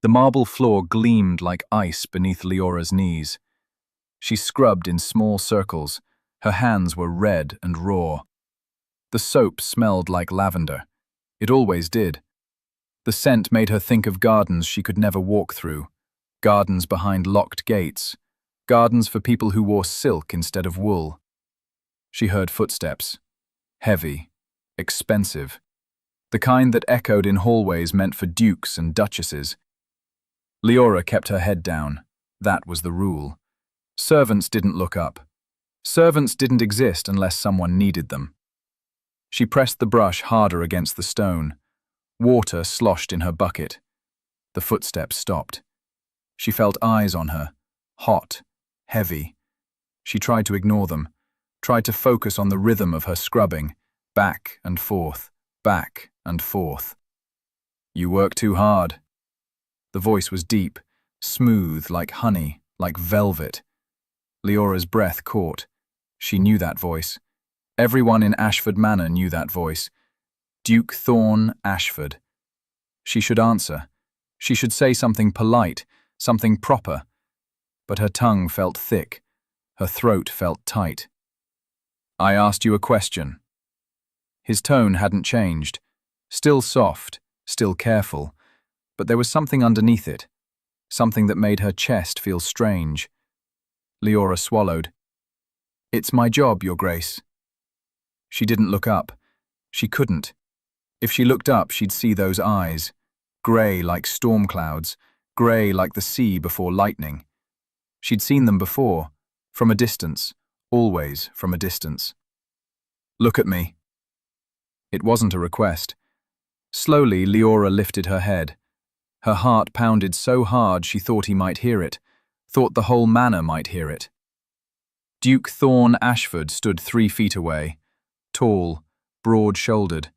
The marble floor gleamed like ice beneath Leora's knees. She scrubbed in small circles. Her hands were red and raw. The soap smelled like lavender. It always did. The scent made her think of gardens she could never walk through, gardens behind locked gates, gardens for people who wore silk instead of wool. She heard footsteps. Heavy, expensive. The kind that echoed in hallways meant for dukes and duchesses. Leora kept her head down. That was the rule. Servants didn't look up. Servants didn't exist unless someone needed them. She pressed the brush harder against the stone. Water sloshed in her bucket. The footsteps stopped. She felt eyes on her, hot, heavy. She tried to ignore them, tried to focus on the rhythm of her scrubbing, back and forth, back and forth. "You work too hard." The voice was deep, smooth like honey, like velvet. Leora's breath caught. She knew that voice. Everyone in Ashford Manor knew that voice. Duke Thorne Ashford. She should answer. She should say something polite, something proper. But her tongue felt thick. Her throat felt tight. "I asked you a question." His tone hadn't changed. Still soft, still careful. But there was something underneath it. Something that made her chest feel strange. Leora swallowed. "It's my job, Your Grace." She didn't look up. She couldn't. If she looked up, she'd see those eyes. Grey like storm clouds, grey like the sea before lightning. She'd seen them before, from a distance, always from a distance. "Look at me." It wasn't a request. Slowly, Leora lifted her head. Her heart pounded so hard she thought he might hear it, thought the whole manor might hear it. Duke Thorne Ashford stood 3 feet away, tall, broad-shouldered.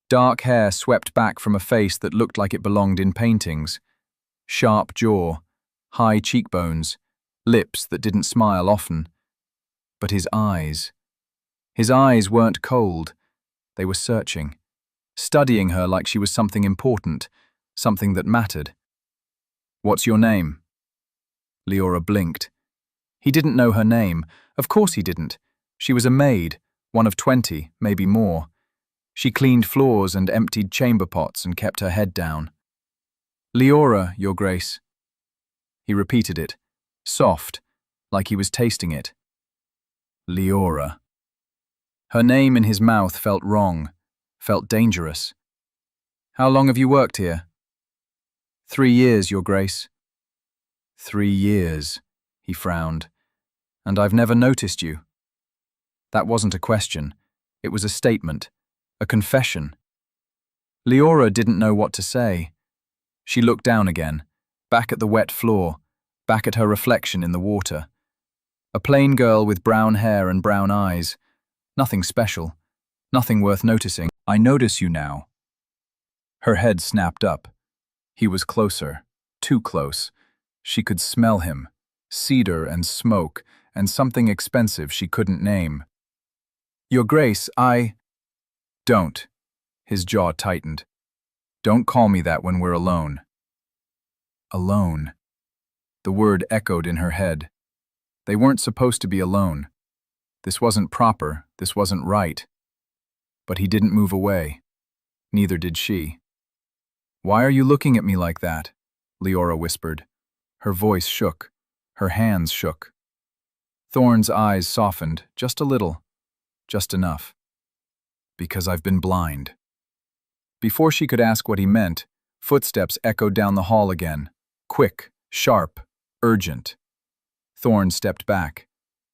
Dark hair swept back from a face that looked like it belonged in paintings. Sharp jaw, high cheekbones, lips that didn't smile often. But his eyes weren't cold. They were searching, studying her like she was something important, something that mattered. "What's your name?" Leora blinked. He didn't know her name. Of course he didn't. She was a maid, one of 20, maybe more. She cleaned floors and emptied chamber pots and kept her head down. "Leora, Your Grace." He repeated it, soft, like he was tasting it. Leora. Her name in his mouth felt wrong, felt dangerous. "How long have you worked here?" 3 years, Your Grace." 3 years, he frowned. "And I've never noticed you." That wasn't a question. It was a statement, a confession. Leora didn't know what to say. She looked down again, back at the wet floor, back at her reflection in the water. A plain girl with brown hair and brown eyes. Nothing special, nothing worth noticing. "I notice you now." Her head snapped up. He was closer, too close. She could smell him, cedar and smoke, and something expensive she couldn't name. "Your Grace, I—" "Don't." His jaw tightened. "Don't call me that when we're alone." Alone. The word echoed in her head. They weren't supposed to be alone. This wasn't proper, this wasn't right. But he didn't move away. Neither did she. "Why are you looking at me like that?" Leora whispered. Her voice shook. Her hands shook. Thorne's eyes softened, just a little. Just enough. "Because I've been blind." Before she could ask what he meant, footsteps echoed down the hall again. Quick, sharp, urgent. Thorne stepped back.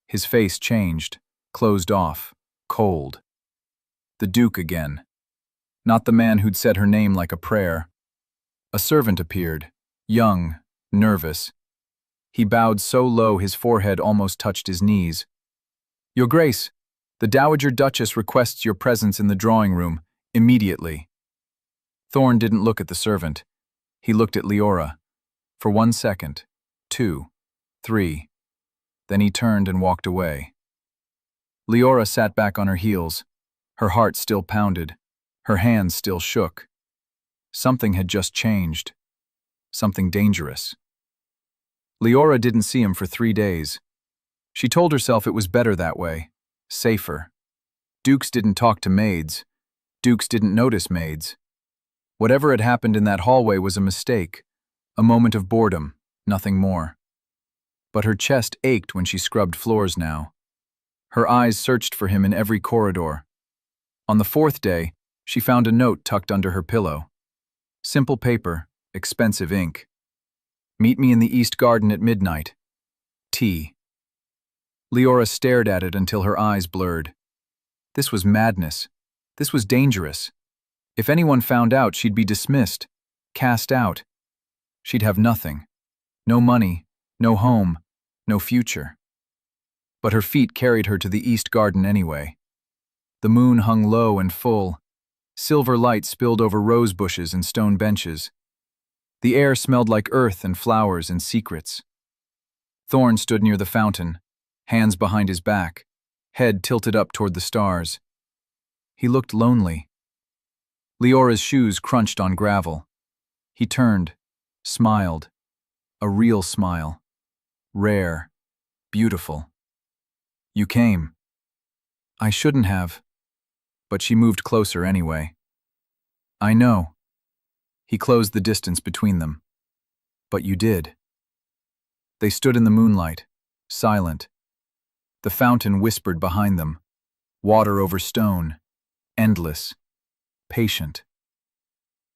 His face changed, closed off, cold. The Duke again. Not the man who'd said her name like a prayer. A servant appeared, young, nervous. He bowed so low his forehead almost touched his knees. "Your Grace, the Dowager Duchess requests your presence in the drawing room, immediately." Thorne didn't look at the servant. He looked at Leora. For 1 second, 2, 3. Then he turned and walked away. Leora sat back on her heels. Her heart still pounded. Her hands still shook. Something had just changed. something dangerous. Leora didn't see him for 3 days. She told herself it was better that way, safer. Dukes didn't talk to Maid'S. Dukes didn't notice Maid'S. Whatever had happened in that hallway was a mistake, a moment of boredom, nothing more. But her chest ached when she scrubbed floors now. Her eyes searched for him in every corridor. On the 4th day, she found a note tucked under her pillow. Simple paper, expensive ink. Meet me in the East Garden at midnight. T. Leora stared at it until her eyes blurred. This was madness. This was dangerous. If anyone found out, she'd be dismissed, cast out. She'd have nothing. No money, no home, no future. But her feet carried her to the East Garden anyway. The moon hung low and full. Silver light spilled over rose bushes and stone benches. The air smelled like earth and flowers and secrets. Thorn stood near the fountain, hands behind his back, head tilted up toward the stars. He looked lonely. Leora's shoes crunched on gravel. He turned, smiled. A real smile. Rare. Beautiful. You came. I shouldn't have. But she moved closer anyway. I know. He closed the distance between them. But you did. They stood in the moonlight, silent. The fountain whispered behind them. Water over stone. Endless. Patient.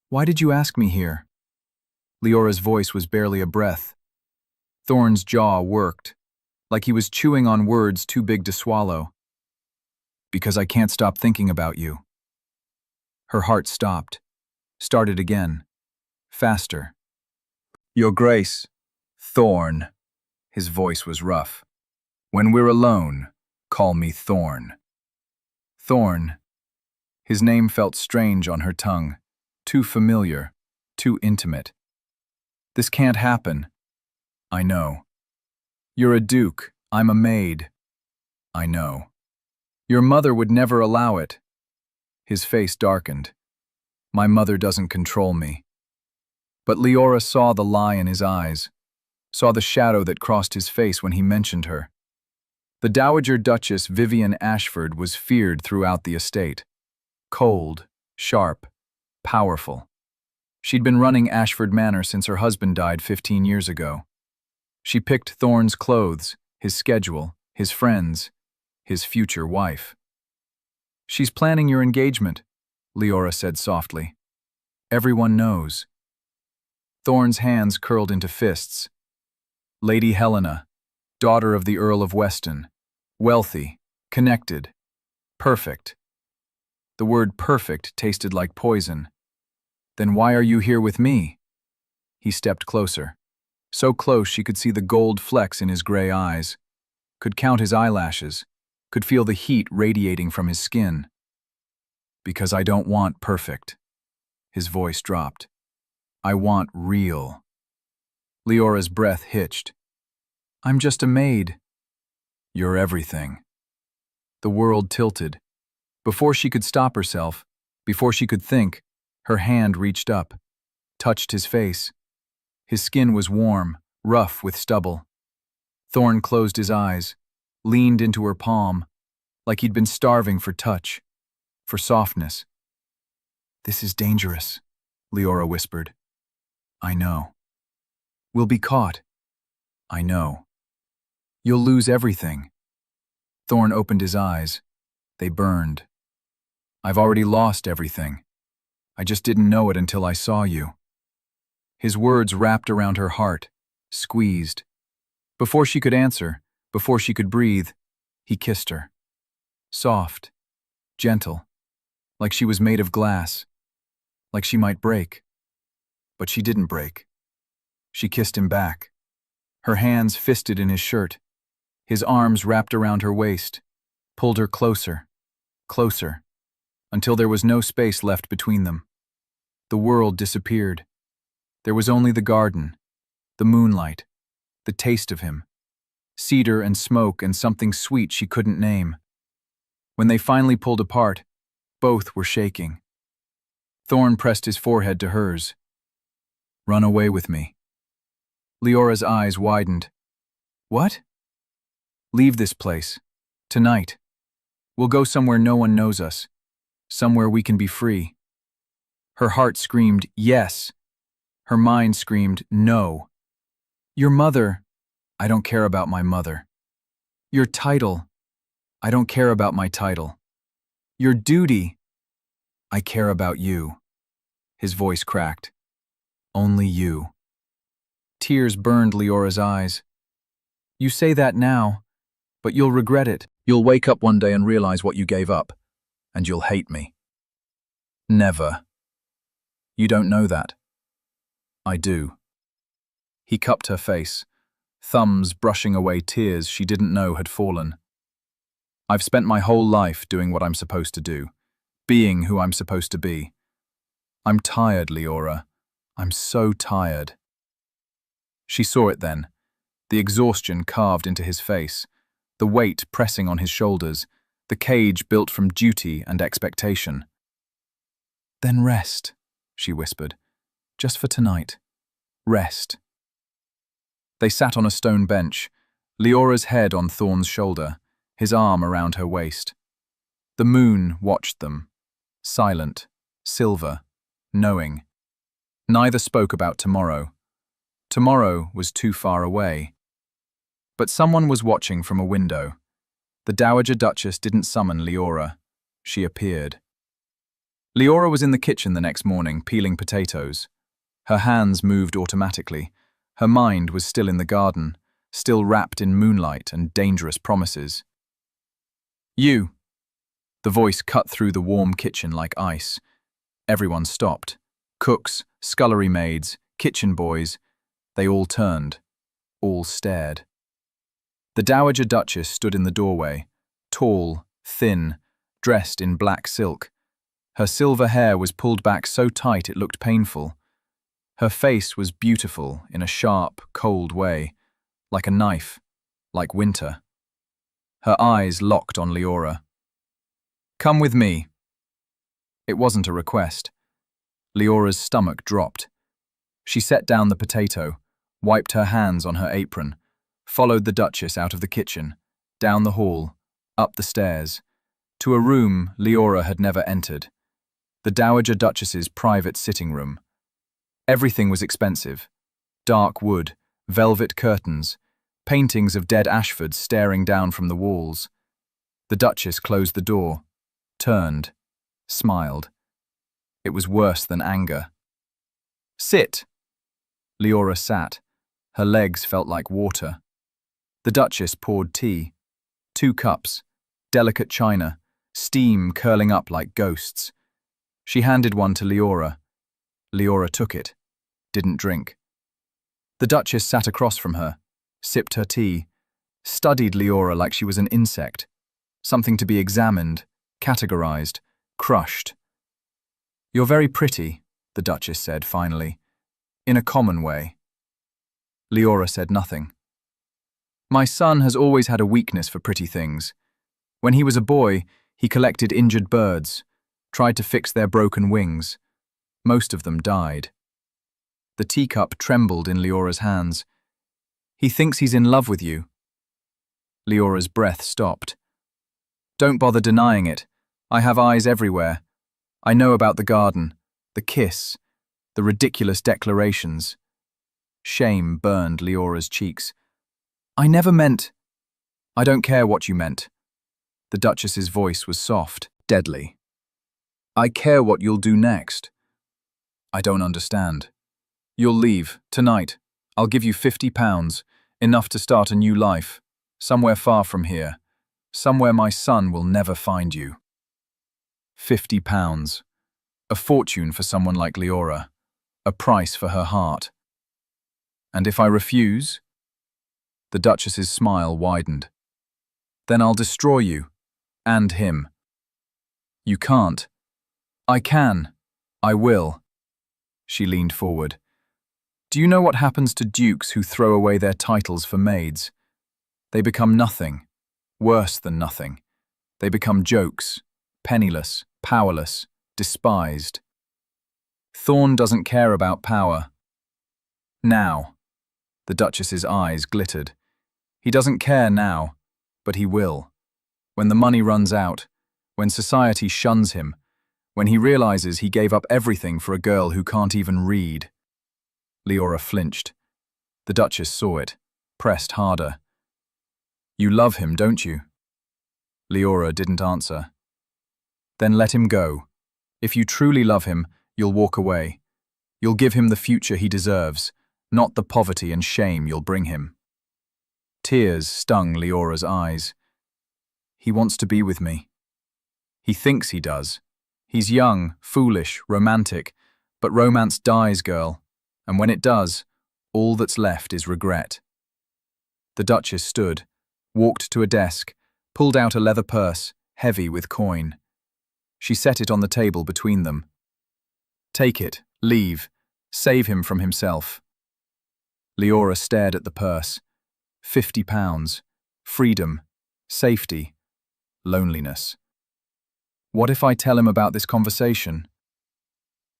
Why did you ask me here? Leora's voice was barely a breath. Thorn's jaw worked, like he was chewing on words too big to swallow. Because I can't stop thinking about you. Her heart stopped, started again, faster. Your Grace, Thorn. His voice was rough. When we're alone, call me Thorn. Thorn. His name felt strange on her tongue, too familiar, too intimate. This can't happen. I know. You're a duke, I'm a maid. I know. Your mother would never allow it. His face darkened. My mother doesn't control me. But Leora saw the lie in his eyes, saw the shadow that crossed his face when he mentioned her. The Dowager Duchess Vivian Ashford was feared throughout the estate. Cold, sharp, powerful. She'd been running Ashford Manor since her husband died 15 years ago. She picked Thorn's clothes, his schedule, his friends, his future wife. She's planning your engagement, Leora said softly. Everyone knows. Thorn's hands curled into fists. Lady Helena, daughter of the Earl of Weston, wealthy, connected, perfect. The word perfect tasted like poison. Then why are you here with me? He stepped closer. So close she could see the gold flecks in his gray eyes, could count his eyelashes, could feel the heat radiating from his skin. Because I don't want perfect. His voice dropped. I want real. Leora's breath hitched. I'm just a maid. You're everything. The world tilted. Before she could stop herself, before she could think, her hand reached up, touched his face. His skin was warm, rough with stubble. Thorn closed his eyes, leaned into her palm, like he'd been starving for touch, for softness. This is dangerous, Leora whispered. I know. We'll be caught. I know. You'll lose everything. Thorn opened his eyes. They burned. I've already lost everything. I just didn't know it until I saw you. His words wrapped around her heart, squeezed. Before she could answer, before she could breathe, he kissed her. Soft, gentle, like she was made of glass, like she might break. But she didn't break. She kissed him back, her hands fisted in his shirt, his arms wrapped around her waist, pulled her closer, closer, until there was no space left between them. The world disappeared. There was only the garden, the moonlight, the taste of him, cedar and smoke and something sweet she couldn't name. When they finally pulled apart, both were shaking. Thorn pressed his forehead to hers. Run away with me. Leora's eyes widened. What? Leave this place. Tonight. We'll go somewhere no one knows us. Somewhere we can be free. Her heart screamed, yes. Her mind screamed, no. Your mother. I don't care about my mother. Your title. I don't care about my title. Your duty. I care about you. His voice cracked. Only you. Tears burned Leora's eyes. You say that now, but you'll regret it. You'll wake up one day and realize what you gave up, and you'll hate me. Never. You don't know that. I do. He cupped her face, thumbs brushing away tears she didn't know had fallen. I've spent my whole life doing what I'm supposed to do, being who I'm supposed to be. I'm tired, Leora. I'm so tired. She saw it then, the exhaustion carved into his face, the weight pressing on his shoulders, the cage built from duty and expectation. Then rest, she whispered, just for tonight. Rest. They sat on a stone bench, Leora's head on Thorn's shoulder, his arm around her waist. The moon watched them, silent, silver, knowing. Neither spoke about tomorrow. Tomorrow was too far away. But someone was watching from a window. The Dowager Duchess didn't summon Leora. She appeared. Leora was in the kitchen the next morning, peeling potatoes. Her hands moved automatically. Her mind was still in the garden, still wrapped in moonlight and dangerous promises. You. The voice cut through the warm kitchen like ice. Everyone stopped. Cooks, scullery maids, kitchen boys. They all turned. All stared. The Dowager Duchess stood in the doorway, tall, thin, dressed in black silk. Her silver hair was pulled back so tight it looked painful. Her face was beautiful in a sharp, cold way, like a knife, like winter. Her eyes locked on Leora. Come with me. It wasn't a request. Leora's stomach dropped. She set down the potato, wiped her hands on her apron, followed the Duchess out of the kitchen, down the hall, up the stairs, to a room Leora had never entered. The Dowager Duchess's private sitting room. Everything was expensive. Dark wood, velvet curtains, paintings of dead Ashfords staring down from the walls. The Duchess closed the door, turned, smiled. It was worse than anger. Sit. Leora sat. Her legs felt like water. The Duchess poured tea. 2 cups, delicate china, steam curling up like ghosts. She handed one to Leora. Leora took it, didn't drink. The Duchess sat across from her, sipped her tea, studied Leora like she was an insect, something to be examined, categorized, crushed. You're very pretty, the Duchess said finally, in a common way. Leora said nothing. My son has always had a weakness for pretty things. When he was a boy, he collected injured birds, tried to fix their broken wings. Most of them died. The teacup trembled in Leora's hands. He thinks he's in love with you. Leora's breath stopped. Don't bother denying it. I have eyes everywhere. I know about the garden, the kiss, the ridiculous declarations. Shame burned Leora's cheeks. I never meant. I don't care what you meant. The Duchess's voice was soft, deadly. I care what you'll do next. I don't understand. You'll leave, tonight. I'll give you £50, enough to start a new life, somewhere far from here, somewhere my son will never find you. £50. A fortune for someone like Leora, a price for her heart. And if I refuse? The Duchess's smile widened. Then I'll destroy you, and him. You can't. I can. I will. She leaned forward. Do you know what happens to dukes who throw away their titles for maids? They become nothing, worse than nothing. They become jokes, penniless, powerless, despised. Thorn doesn't care about power. Now. The Duchess's eyes glittered. He doesn't care now, but he will. When the money runs out, when society shuns him, when he realizes he gave up everything for a girl who can't even read. Leora flinched. The Duchess saw it, pressed harder. You love him, don't you? Leora didn't answer. Then let him go. If you truly love him, you'll walk away. You'll give him the future he deserves, not the poverty and shame you'll bring him. Tears stung Leora's eyes. He wants to be with me. He thinks he does. He's young, foolish, romantic, but romance dies, girl, and when it does, all that's left is regret. The Duchess stood, walked to a desk, pulled out a leather purse, heavy with coin. She set it on the table between them. Take it, leave, save him from himself. Leora stared at the purse. £50, freedom, safety, loneliness. What if I tell him about this conversation?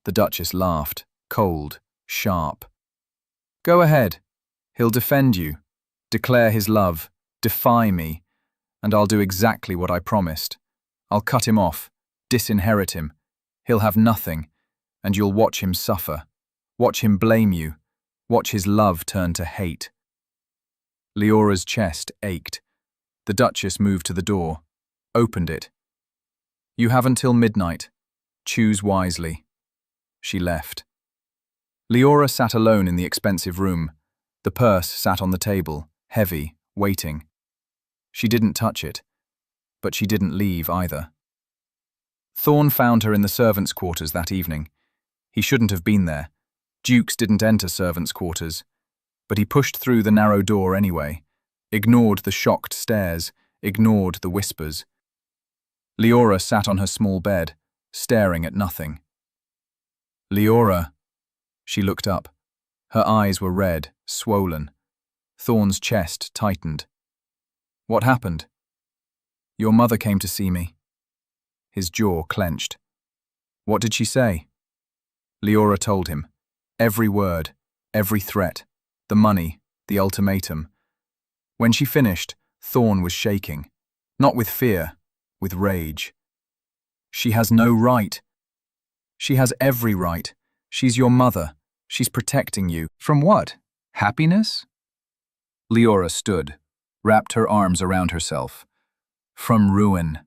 The Duchess laughed, cold, sharp. Go ahead. He'll defend you, declare his love, defy me, and I'll do exactly what I promised. I'll cut him off, disinherit him. He'll have nothing, and you'll watch him suffer. Watch him blame you. Watch his love turn to hate. Leora's chest ached. The Duchess moved to the door, opened it. You have until midnight. Choose wisely. She left. Leora sat alone in the expensive room. The purse sat on the table, heavy, waiting. She didn't touch it, but she didn't leave either. Thorn found her in the servants' quarters that evening. He shouldn't have been there. Dukes didn't enter servants' quarters. But he pushed through the narrow door anyway, ignored the shocked stares, ignored the whispers. Leora sat on her small bed, staring at nothing. Leora. She looked up. Her eyes were red, swollen. Thorn's chest tightened. What happened? Your mother came to see me. His jaw clenched. What did she say? Leora told him. Every word, every threat, the money, the ultimatum. When she finished, Thorn was shaking. Not with fear, with rage. She has no right. She has every right. She's your mother. She's protecting you. From what? Happiness? Leora stood, wrapped her arms around herself. From ruin.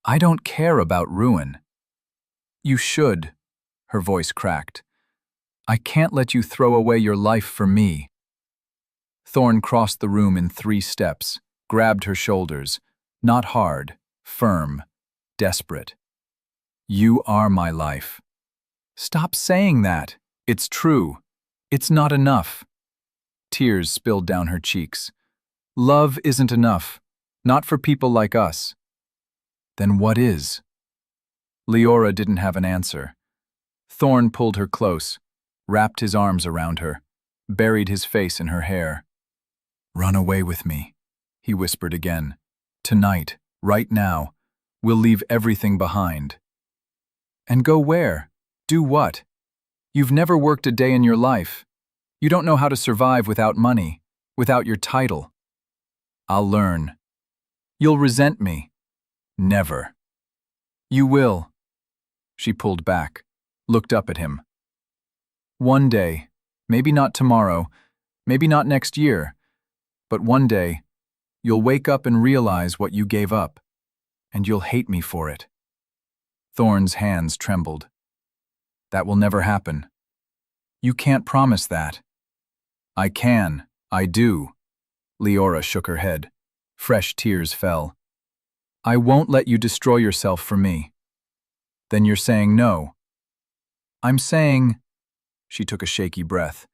I don't care about ruin. You should. Her voice cracked. I can't let you throw away your life for me. Thorn crossed the room in 3 steps, grabbed her shoulders. Not hard, firm, desperate. You are my life. Stop saying that. It's true. It's not enough. Tears spilled down her cheeks. Love isn't enough. Not for people like us. Then what is? Leora didn't have an answer. Thorn pulled her close, wrapped his arms around her, buried his face in her hair. Run away with me, he whispered again. Tonight, right now, we'll leave everything behind. And go where? Do what? You've never worked a day in your life. You don't know how to survive without money, without your title. I'll learn. You'll resent me. Never. You will. She pulled back, looked up at him. One day, maybe not tomorrow, maybe not next year, but one day, you'll wake up and realize what you gave up, and you'll hate me for it. Thorn's hands trembled. That will never happen. You can't promise that. I can. I do. Leora shook her head. Fresh tears fell. I won't let you destroy yourself for me. Then you're saying no. I'm saying... She took a shaky breath.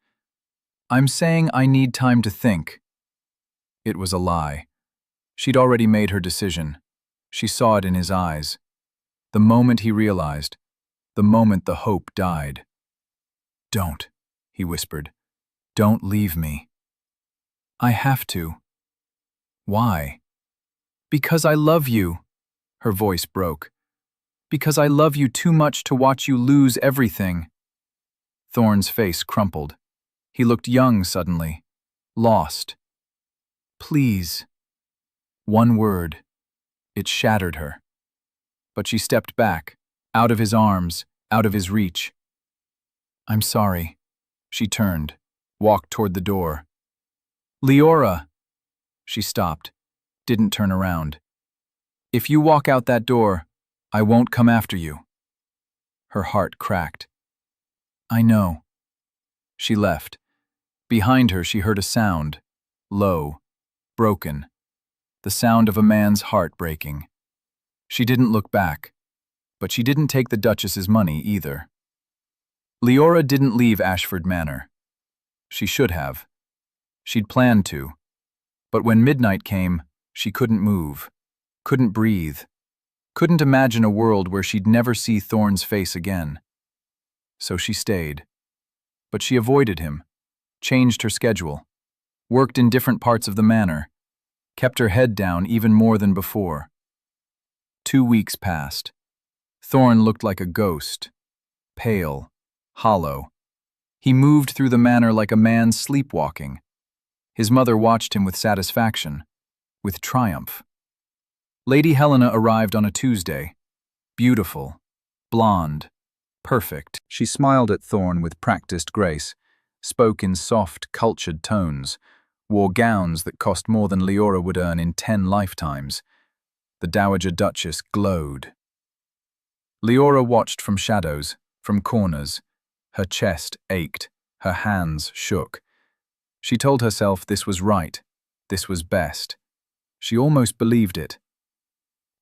I'm saying I need time to think. It was a lie. She'd already made her decision. She saw it in his eyes. The moment he realized, the moment the hope died. Don't, he whispered. Don't leave me. I have to. Why? Because I love you. Her voice broke. Because I love you too much to watch you lose everything. Thorn's face crumpled. He looked young suddenly, lost. Please. One word. It shattered her. But she stepped back, out of his arms, out of his reach. I'm sorry. She turned, walked toward the door. Leora! She stopped, didn't turn around. If you walk out that door, I won't come after you. Her heart cracked. I know. She left. Behind her she heard a sound, low, broken, the sound of a man's heart breaking. She didn't look back, but she didn't take the Duchess's money either. Leora didn't leave Ashford Manor. She should have. She'd planned to. But when midnight came, she couldn't move, couldn't breathe, couldn't imagine a world where she'd never see Thorne's face again. So she stayed. But she avoided him, changed her schedule, worked in different parts of the manor, kept her head down even more than before. 2 weeks passed. Thorne looked like a ghost, pale, hollow. He moved through the manor like a man sleepwalking. His mother watched him with satisfaction, with triumph. Lady Helena arrived on a Tuesday, beautiful, blonde, perfect. She smiled at Thorne with practiced grace, spoke in soft, cultured tones, wore gowns that cost more than Leora would earn in 10 lifetimes. The Dowager Duchess glowed. Leora watched from shadows, from corners. Her chest ached, her hands shook. She told herself this was right, this was best. She almost believed it.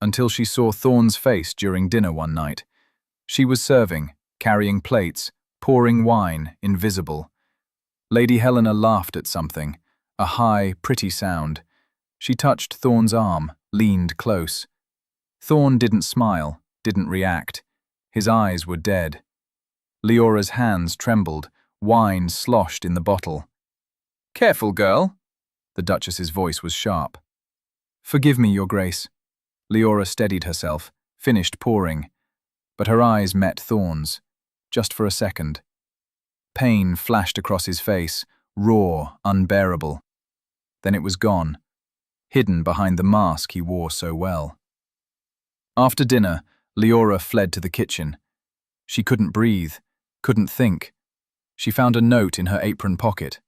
Until she saw Thorne's face during dinner one night. She was serving, carrying plates, pouring wine, invisible. Lady Helena laughed at something, a high, pretty sound. She touched Thorne's arm, leaned close. Thorne didn't smile, didn't react. His eyes were dead. Leora's hands trembled, wine sloshed in the bottle. Careful, girl. The Duchess's voice was sharp. Forgive me, Your Grace. Leora steadied herself, finished pouring. But her eyes met Thorne's, just for a second. Pain flashed across his face, raw, unbearable. Then it was gone, hidden behind the mask he wore so well. After dinner, Leora fled to the kitchen. She couldn't breathe, couldn't think. She found a note in her apron pocket.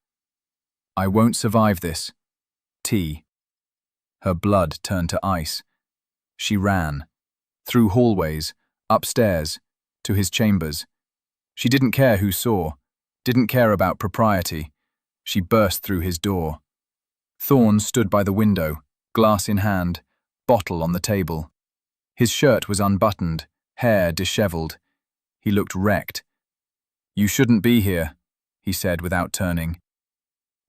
I won't survive this. T. Her blood turned to ice. She ran. Through hallways, upstairs, to his chambers. She didn't care who saw, didn't care about propriety. She burst through his door. Thorne stood by the window, glass in hand, bottle on the table. His shirt was unbuttoned, hair disheveled. He looked wrecked. You shouldn't be here, he said without turning.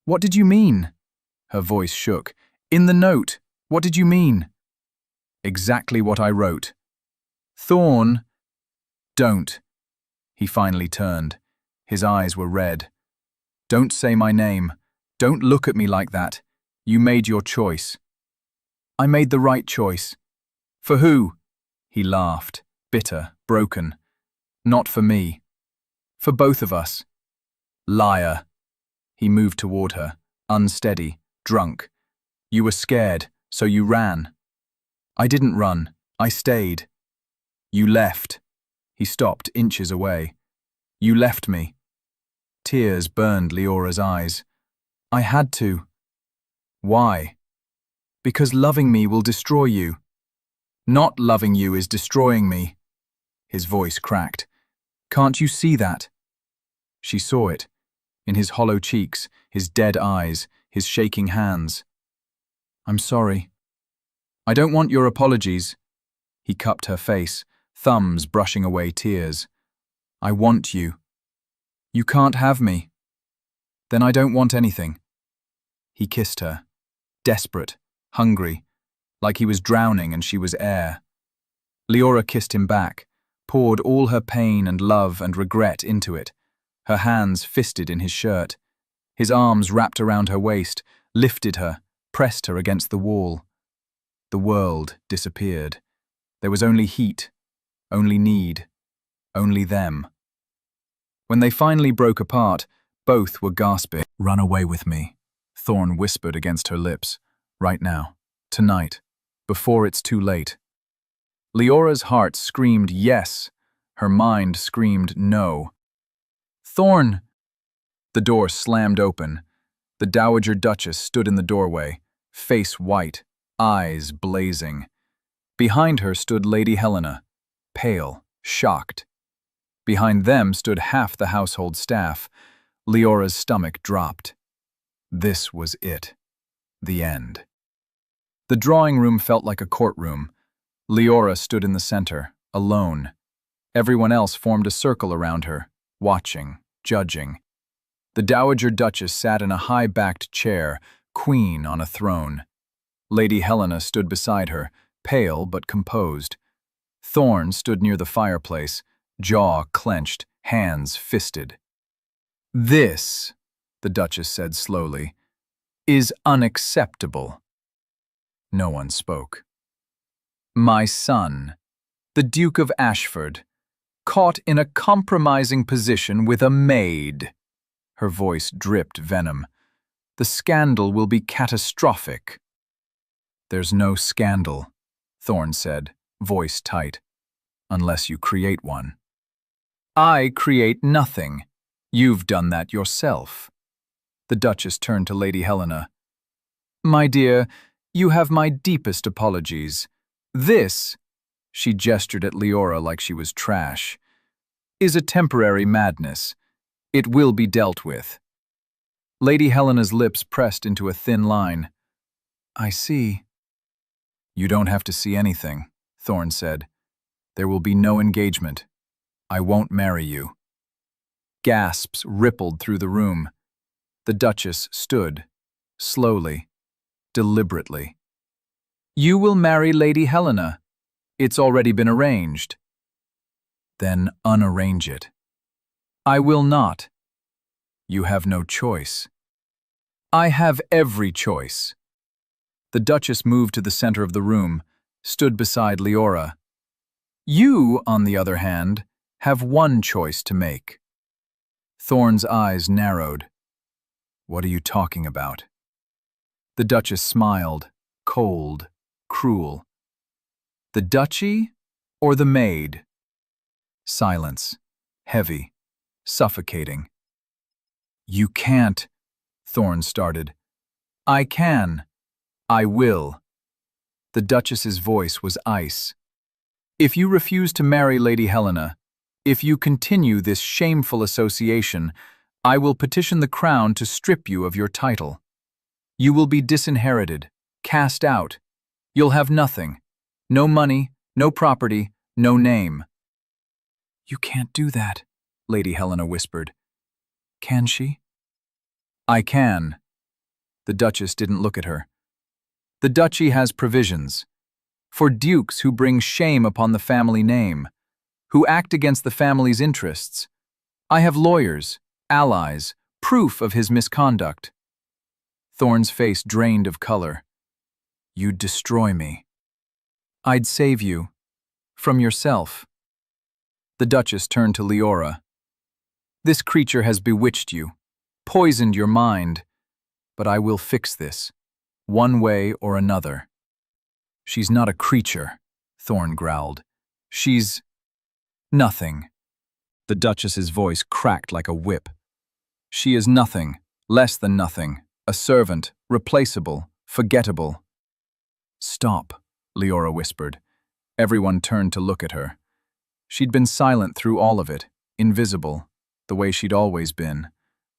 What did you mean? Her voice shook. In the note, what did you mean? Exactly what I wrote. Thorne. Don't. He finally turned. His eyes were red. Don't say my name. Don't look at me like that. You made your choice. I made the right choice. For who? He laughed, bitter, broken. Not for me. For both of us. Liar. He moved toward her, unsteady, drunk. You were scared, so you ran. I didn't run. I stayed. You left. He stopped inches away. You left me. Tears burned Leora's eyes. I had to. Why? Because loving me will destroy you. Not loving you is destroying me. His voice cracked. Can't you see that? She saw it. In his hollow cheeks, his dead eyes, his shaking hands. I'm sorry. I don't want your apologies. He cupped her face, thumbs brushing away tears. I want you. You can't have me. Then I don't want anything. He kissed her, desperate, hungry, like he was drowning and she was air. Leora kissed him back, poured all her pain and love and regret into it, her hands fisted in his shirt. His arms wrapped around her waist, lifted her, pressed her against the wall. The world disappeared. There was only heat, only need, only them. When they finally broke apart, both were gasping. Run away with me. Thorn whispered against her lips. Right now. Tonight. Before it's too late. Leora's heart screamed yes. Her mind screamed no. Thorn! The door slammed open. The Dowager Duchess stood in the doorway, face white, eyes blazing. Behind her stood Lady Helena, pale, shocked. Behind them stood half the household staff. Leora's stomach dropped. This was it. The end. The drawing room felt like a courtroom. Leora stood in the center, alone. Everyone else formed a circle around her, watching, judging. The Dowager Duchess sat in a high-backed chair, queen on a throne. Lady Helena stood beside her, pale but composed. Thorn stood near the fireplace, jaw clenched, hands fisted. "This," the Duchess said slowly, "is unacceptable." No one spoke. "My son, the Duke of Ashford, caught in a compromising position with a maid." Her voice dripped venom. "The scandal will be catastrophic." "There's no scandal," Thorn said, voice tight, "unless you create one." "I create nothing. You've done that yourself." The Duchess turned to Lady Helena. "My dear, you have my deepest apologies. This," she gestured at Leora like she was trash, "is a temporary madness. It will be dealt with." Lady Helena's lips pressed into a thin line. "I see." "You don't have to see anything," Thorn said. "There will be no engagement. I won't marry you." Gasps rippled through the room. The Duchess stood, slowly, deliberately. "You will marry Lady Helena. It's already been arranged." "Then unarrange it." "I will not." "You have no choice." "I have every choice." The Duchess moved to the center of the room, stood beside Leora. "You, on the other hand, have one choice to make." Thorn's eyes narrowed. "What are you talking about?" The Duchess smiled, cold, cruel. "The duchy or the maid?" Silence, heavy, suffocating. "You can't," Thorn started. "I can. I will." The Duchess's voice was ice. "If you refuse to marry Lady Helena, if you continue this shameful association, I will petition the crown to strip you of your title. You will be disinherited, cast out. You'll have nothing. No money, no property, no name." "You can't do that," Lady Helena whispered. "Can she?" "I can." The Duchess didn't look at her. "The duchy has provisions. For dukes who bring shame upon the family name, who act against the family's interests. I have lawyers, allies, proof of his misconduct." Thorn's face drained of color. "You'd destroy me." "I'd save you. From yourself." The Duchess turned to Leora. "This creature has bewitched you, poisoned your mind, but I will fix this, one way or another." "She's not a creature," Thorn growled. "She's nothing." The Duchess's voice cracked like a whip. "She is nothing, less than nothing, a servant, replaceable, forgettable." "Stop," Leora whispered. Everyone turned to look at her. She'd been silent through all of it, invisible, the way she'd always been.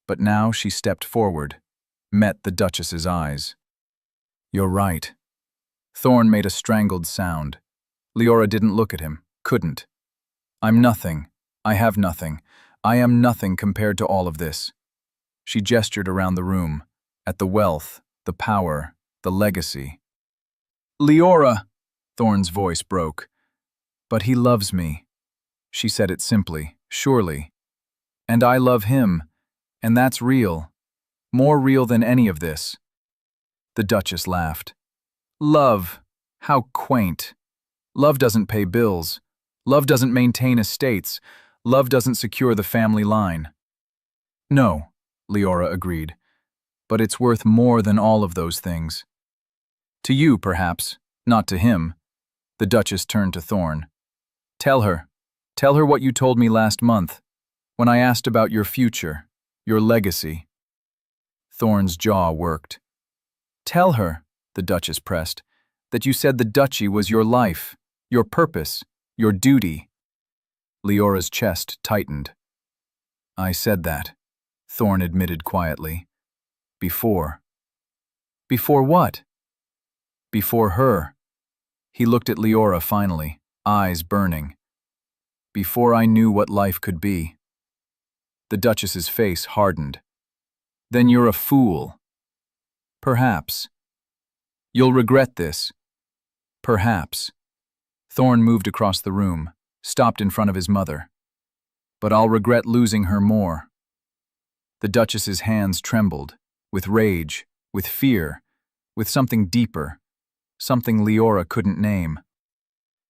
But now she stepped forward, met the Duchess's eyes. "You're right." Thorn made a strangled sound. Leora didn't look at him, couldn't. "I'm nothing. I have nothing. I am nothing compared to all of this." She gestured around the room, at the wealth, the power, the legacy. "Leora," Thorn's voice broke. "But he loves me." She said it simply, surely. "And I love him, and that's real. More real than any of this." The Duchess laughed. "Love, how quaint. Love doesn't pay bills. Love doesn't maintain estates. Love doesn't secure the family line." "No," Leora agreed. But it's worth more than all of those things. To you, perhaps, not to him. The Duchess turned to Thorn. Tell her what you told me last month, when I asked about your future, your legacy. Thorn's jaw worked. Tell her, the Duchess pressed, that you said the duchy was your life, your purpose, your duty. Leora's chest tightened. I said that, Thorn admitted quietly. Before. Before what? Before her. He looked at Leora finally, eyes burning. Before I knew what life could be. The Duchess's face hardened. Then you're a fool. Perhaps. You'll regret this. Perhaps. Thorn moved across the room, stopped in front of his mother. But I'll regret losing her more. The Duchess's hands trembled, with rage, with fear, with something deeper, something Leora couldn't name.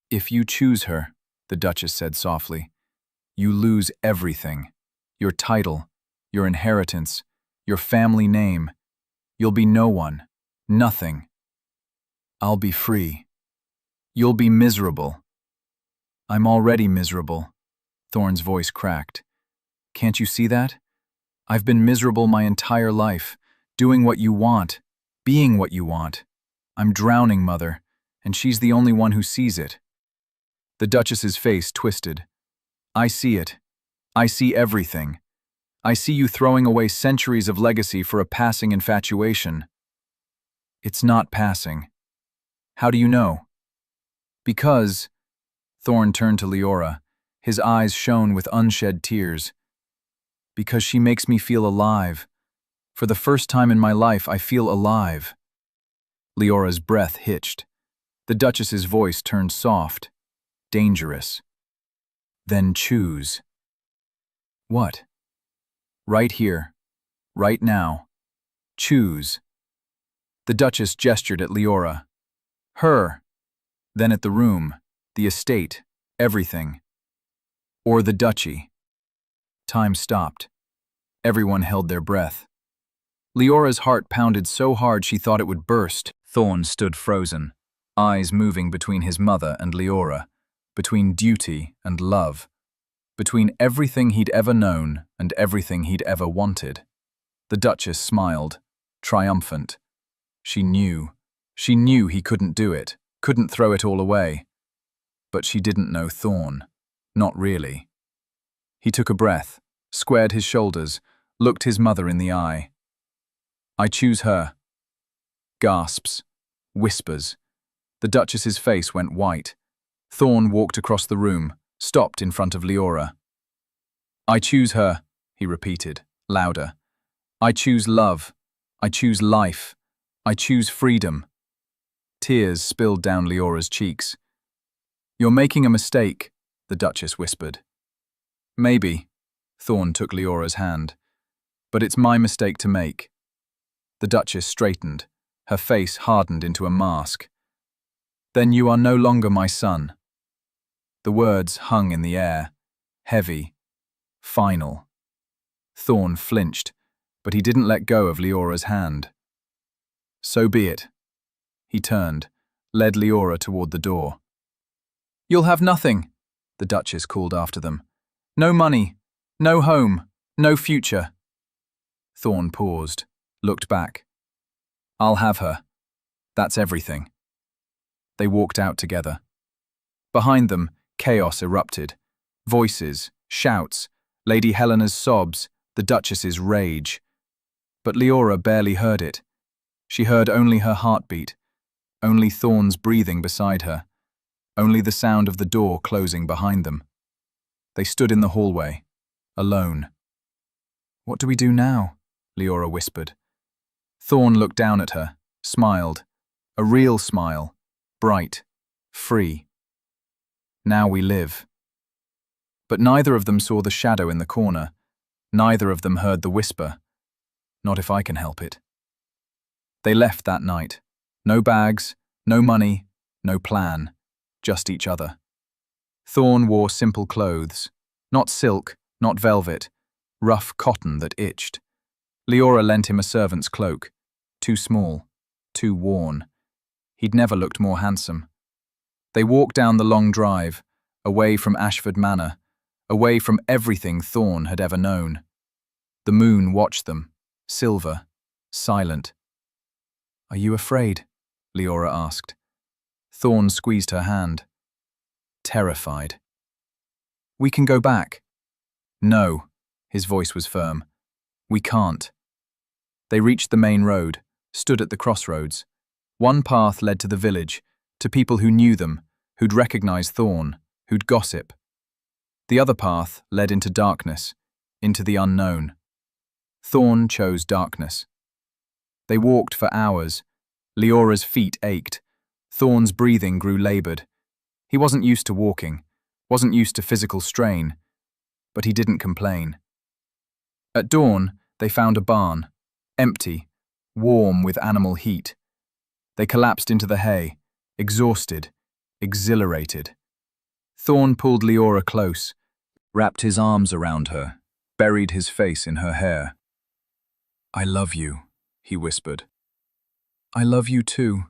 If you choose her, the Duchess said softly, you lose everything. Your title, your inheritance, your family name. You'll be no one, nothing. I'll be free. You'll be miserable. I'm already miserable. Thorn's voice cracked. Can't you see that? I've been miserable my entire life, doing what you want, being what you want. I'm drowning, Mother, and she's the only one who sees it. The Duchess's face twisted. I see it. I see everything. I see you throwing away centuries of legacy for a passing infatuation. It's not passing. How do you know? Because, Thorn turned to Leora, his eyes shone with unshed tears. Because she makes me feel alive. For the first time in my life, I feel alive. Leora's breath hitched. The Duchess's voice turned soft, dangerous. Then choose. What? Right here. Right now. Choose. The Duchess gestured at Leora. Her. Then at the room, the estate, everything. Or the duchy. Time stopped. Everyone held their breath. Leora's heart pounded so hard she thought it would burst. Thorn stood frozen, eyes moving between his mother and Leora, between duty and love, between everything he'd ever known and everything he'd ever wanted. The Duchess smiled, triumphant. She knew he couldn't do it, couldn't throw it all away. But she didn't know Thorn. Not really. He took a breath, squared his shoulders, looked his mother in the eye. I choose her. Gasps. Whispers. The Duchess's face went white. Thorn walked across the room, stopped in front of Leora. I choose her, he repeated, louder. I choose love. I choose life. I choose freedom. Tears spilled down Leora's cheeks. You're making a mistake, the Duchess whispered. Maybe, Thorn took Leora's hand. But it's my mistake to make. The Duchess straightened, her face hardened into a mask. Then you are no longer my son. The words hung in the air, heavy, final. Thorn flinched, but he didn't let go of Leora's hand. So be it. He turned, led Leora toward the door. You'll have nothing, the Duchess called after them. No money, no home, no future. Thorn paused, looked back. I'll have her. That's everything. They walked out together. Behind them, chaos erupted. Voices, shouts, Lady Helena's sobs, the Duchess's rage. But Leora barely heard it. She heard only her heartbeat, only Thorn's breathing beside her, only the sound of the door closing behind them. They stood in the hallway, alone. What do we do now? Leora whispered. Thorn looked down at her, smiled. A real smile, bright, free. Now we live. But neither of them saw the shadow in the corner. Neither of them heard the whisper. Not if I can help it. They left that night. No bags, no money, no plan. Just each other. Thorn wore simple clothes. Not silk, not velvet. Rough cotton that itched. Leora lent him a servant's cloak. Too small, too worn. He'd never looked more handsome. They walked down the long drive, away from Ashford Manor, away from everything Thorn had ever known. The moon watched them, silver, silent. "Are you afraid?" Leora asked. Thorn squeezed her hand. Terrified. "We can go back." "No," his voice was firm. "We can't." They reached the main road, stood at the crossroads. One path led to the village, to people who knew them, who'd recognize Thorn, who'd gossip. The other path led into darkness, into the unknown. Thorn chose darkness. They walked for hours. Leora's feet ached. Thorn's breathing grew labored. He wasn't used to walking, wasn't used to physical strain, but he didn't complain. At dawn, they found a barn, empty, warm with animal heat. They collapsed into the hay, exhausted, exhilarated. Thorn pulled Leora close, wrapped his arms around her, buried his face in her hair. "I love you," he whispered. "I love you too.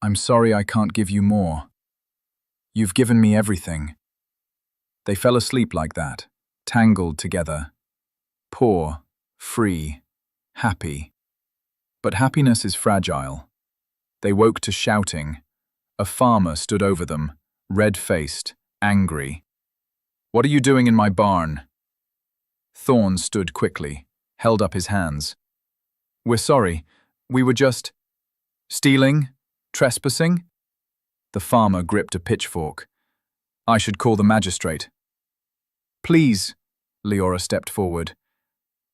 I'm sorry I can't give you more. You've given me everything." They fell asleep like that, tangled together. Poor, free, happy. But happiness is fragile. They woke to shouting. A farmer stood over them, red-faced, angry. "What are you doing in my barn?" Thorn stood quickly, held up his hands. "We're sorry. We were just..." "Stealing? Trespassing?" The farmer gripped a pitchfork. "I should call the magistrate." "Please," Leora stepped forward.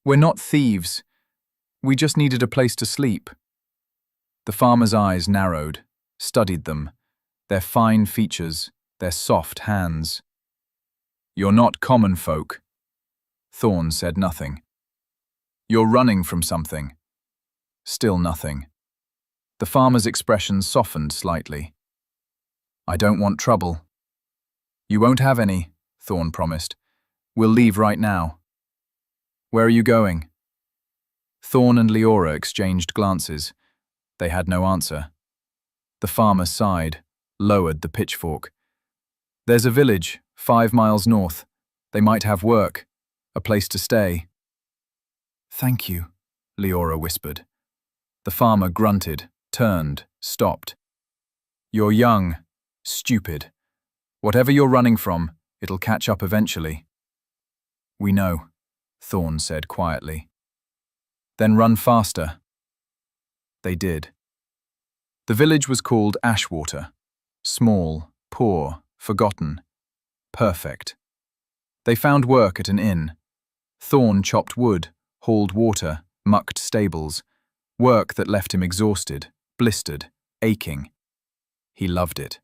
"We're not thieves. We just needed a place to sleep." The farmer's eyes narrowed, studied them, their fine features, their soft hands. "You're not common folk." Thorn said nothing. "You're running from something." Still nothing. The farmer's expression softened slightly. "I don't want trouble." "You won't have any," Thorn promised. "We'll leave right now." "Where are you going?" Thorn and Leora exchanged glances. They had no answer. The farmer sighed, lowered the pitchfork. "There's a village, 5 miles north. They might have work, a place to stay." "Thank you," Leora whispered. The farmer grunted, turned, stopped. "You're young, stupid. Whatever you're running from, it'll catch up eventually." "We know," Thorn said quietly. "Then run faster." They did. The village was called Ashwater. Small, poor, forgotten. Perfect. They found work at an inn. Thorn chopped wood, hauled water, mucked stables. Work that left him exhausted, blistered, aching. He loved it.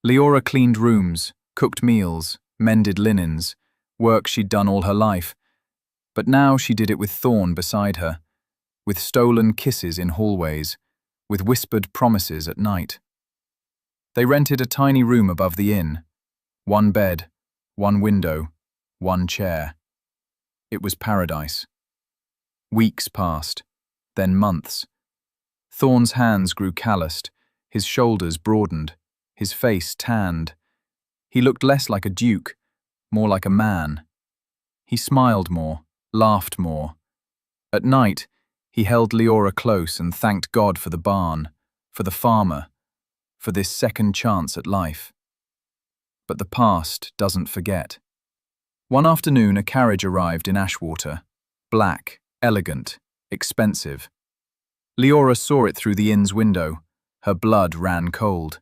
Leora cleaned rooms, cooked meals, mended linens, work she'd done all her life. But now she did it with Thorn beside her, with stolen kisses in hallways, with whispered promises at night. They rented a tiny room above the inn. 1 bed, 1 window, 1 chair. It was paradise. Weeks passed, then months. Thorn's hands grew calloused, his shoulders broadened, his face tanned. He looked less like a duke, more like a man. He smiled more, laughed more. At night, he held Leora close and thanked God for the barn, for the farmer, for this second chance at life. But the past doesn't forget. One afternoon, a carriage arrived in Ashwater. Black, elegant, expensive. Leora saw it through the inn's window. Her blood ran cold.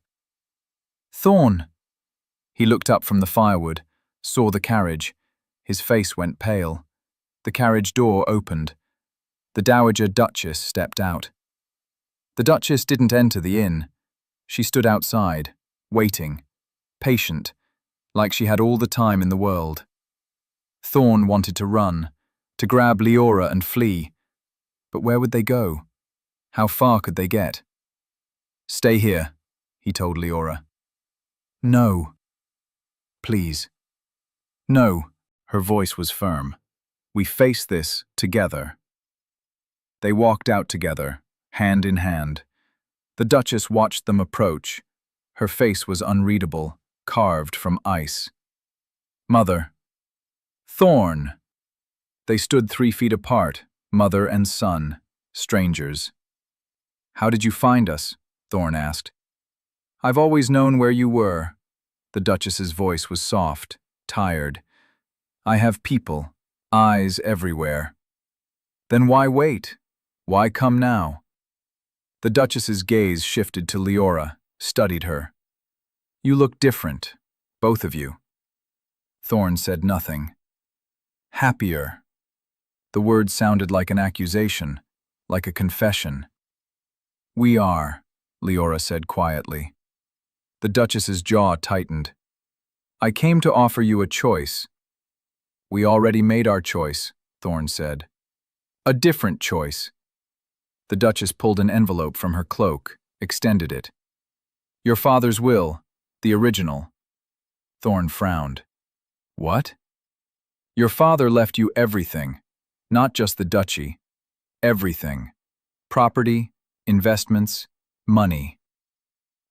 "Thorn!" He looked up from the firewood, saw the carriage. His face went pale. The carriage door opened. The Dowager Duchess stepped out. The Duchess didn't enter the inn. She stood outside, waiting, patient, like she had all the time in the world. Thorn wanted to run, to grab Leora and flee. But where would they go? How far could they get? "Stay here," he told Leora. "No." "Please." "No." Her voice was firm. "We face this together." They walked out together, hand in hand. The Duchess watched them approach. Her face was unreadable, carved from ice. "Mother." "Thorn." They stood 3 feet apart, mother and son, strangers. "How did you find us?" Thorn asked. "I've always known where you were." The Duchess's voice was soft, tired. "I have people, eyes everywhere." "Then why wait? Why come now?" The Duchess's gaze shifted to Leora, studied her. "You look different, both of you." Thorn said nothing. "Happier." The word sounded like an accusation, like a confession. "We are," Leora said quietly. The Duchess's jaw tightened. "I came to offer you a choice." "We already made our choice," Thorn said. "A different choice." The Duchess pulled an envelope from her cloak, extended it. "Your father's will, the original." Thorn frowned. "What?" "Your father left you everything, not just the duchy. Everything. Property, investments, money."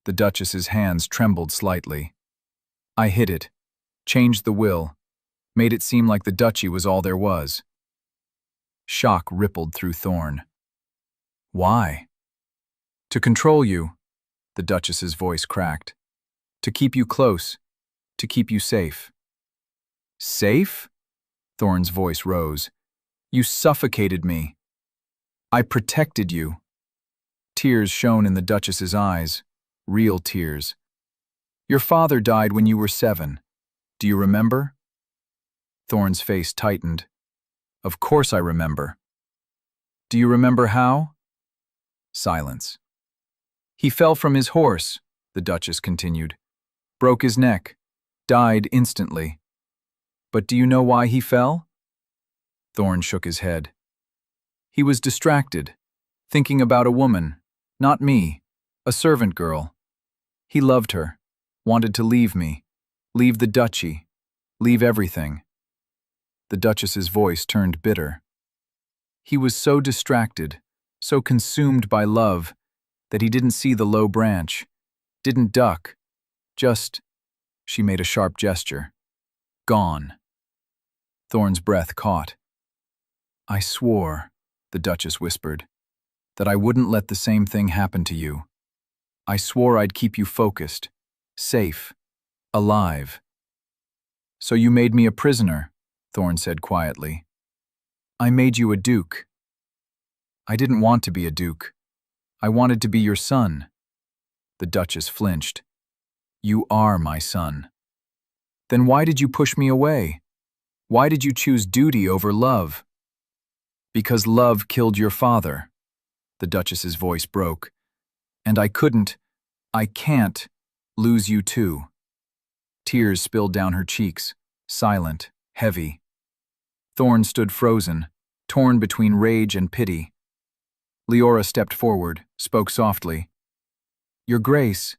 The Duchess's hands trembled slightly. "I hid it, changed the will, made it seem like the duchy was all there was." Shock rippled through Thorn. "Why?" "To control you," the Duchess's voice cracked. "To keep you close, to keep you safe." "Safe?" Thorn's voice rose. "You suffocated me." "I protected you." Tears shone in the Duchess's eyes, real tears. "Your father died when you were 7. Do you remember?" Thorn's face tightened. "Of course I remember." "Do you remember how?" Silence. "He fell from his horse," the Duchess continued. "Broke his neck. Died instantly." "But do you know why he fell?" Thorn shook his head. "He was distracted, thinking about a woman, not me, a servant girl. He loved her, wanted to leave me, leave the duchy, leave everything." The Duchess's voice turned bitter. "He was so distracted, so consumed by love, that he didn't see the low branch, didn't duck, just," she made a sharp gesture, "gone." Thorn's breath caught. "I swore," the Duchess whispered, "that I wouldn't let the same thing happen to you. I swore I'd keep you focused, safe, alive." "So you made me a prisoner," Thorn said quietly. "I made you a duke." "I didn't want to be a duke. I wanted to be your son." The Duchess flinched. "You are my son." "Then why did you push me away? Why did you choose duty over love?" "Because love killed your father." The Duchess's voice broke. "And I can't, lose you too." Tears spilled down her cheeks, silent, heavy. Thorn stood frozen, torn between rage and pity. Leora stepped forward, spoke softly. "Your Grace,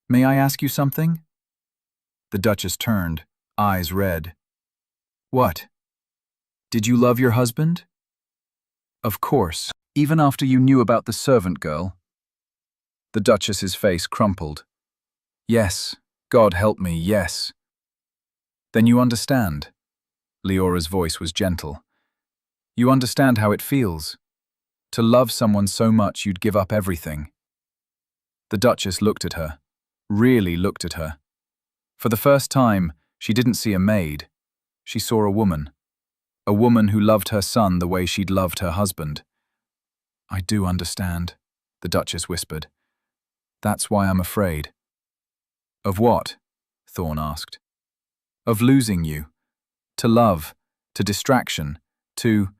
may I ask you something?" The Duchess turned, eyes red. "What? Did you love your husband?" "Of course, even after you knew about the servant girl." The Duchess's face crumpled. "Yes, God help me, yes." "Then you understand." Leora's voice was gentle. "You understand how it feels. To love someone so much you'd give up everything." The Duchess looked at her, really looked at her. For the first time, she didn't see a maid. She saw a woman who loved her son the way she'd loved her husband. "I do understand," the Duchess whispered. "That's why I'm afraid." "Of what?" Thorn asked. "Of losing you. To love, to distraction, to—"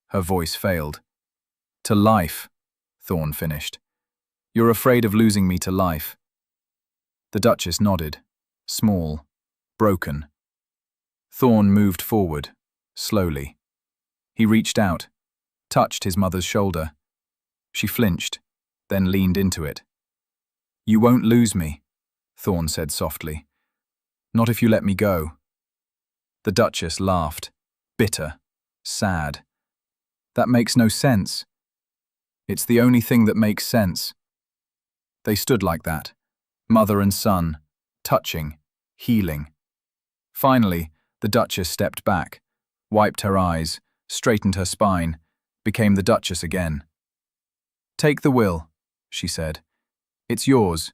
Her voice failed. "To life," Thorn finished. "You're afraid of losing me to life." The Duchess nodded, small, broken. Thorn moved forward, slowly. He reached out, touched his mother's shoulder. She flinched, then leaned into it. "You won't lose me," Thorn said softly. "Not if you let me go." The Duchess laughed, bitter, sad. "That makes no sense. It's the only thing that makes sense." They stood like that, mother and son, touching, healing. Finally, the Duchess stepped back, wiped her eyes, straightened her spine, became the Duchess again. "Take the will," she said. "It's yours.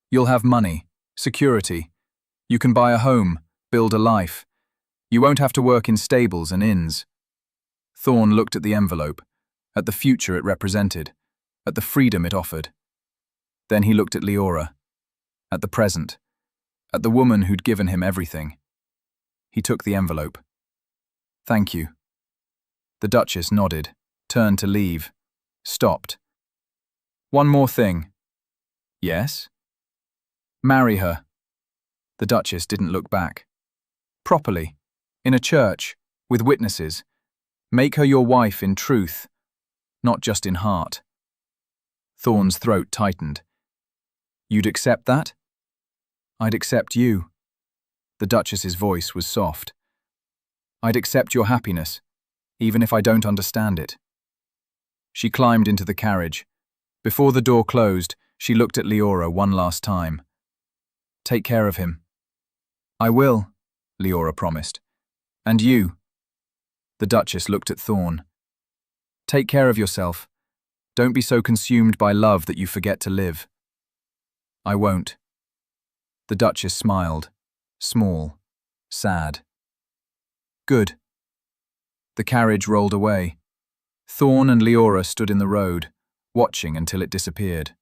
You'll have money, security. You can buy a home, build a life. You won't have to work in stables and inns." Thorn looked at the envelope, at the future it represented, at the freedom it offered. Then he looked at Leora, at the present, at the woman who'd given him everything. He took the envelope. "Thank you." The Duchess nodded, turned to leave, stopped. "One more thing." "Yes?" "Marry her." The Duchess didn't look back. "Properly, in a church, with witnesses. Make her your wife in truth, not just in heart." Thorn's throat tightened. "You'd accept that?" "I'd accept you." The Duchess's voice was soft. "I'd accept your happiness, even if I don't understand it." She climbed into the carriage. Before the door closed, she looked at Leora one last time. "Take care of him." "I will," Leora promised. "And you?" The Duchess looked at Thorn. "Take care of yourself. Don't be so consumed by love that you forget to live." "I won't." The Duchess smiled, small, sad. "Good." The carriage rolled away. Thorn and Leora stood in the road, watching until it disappeared.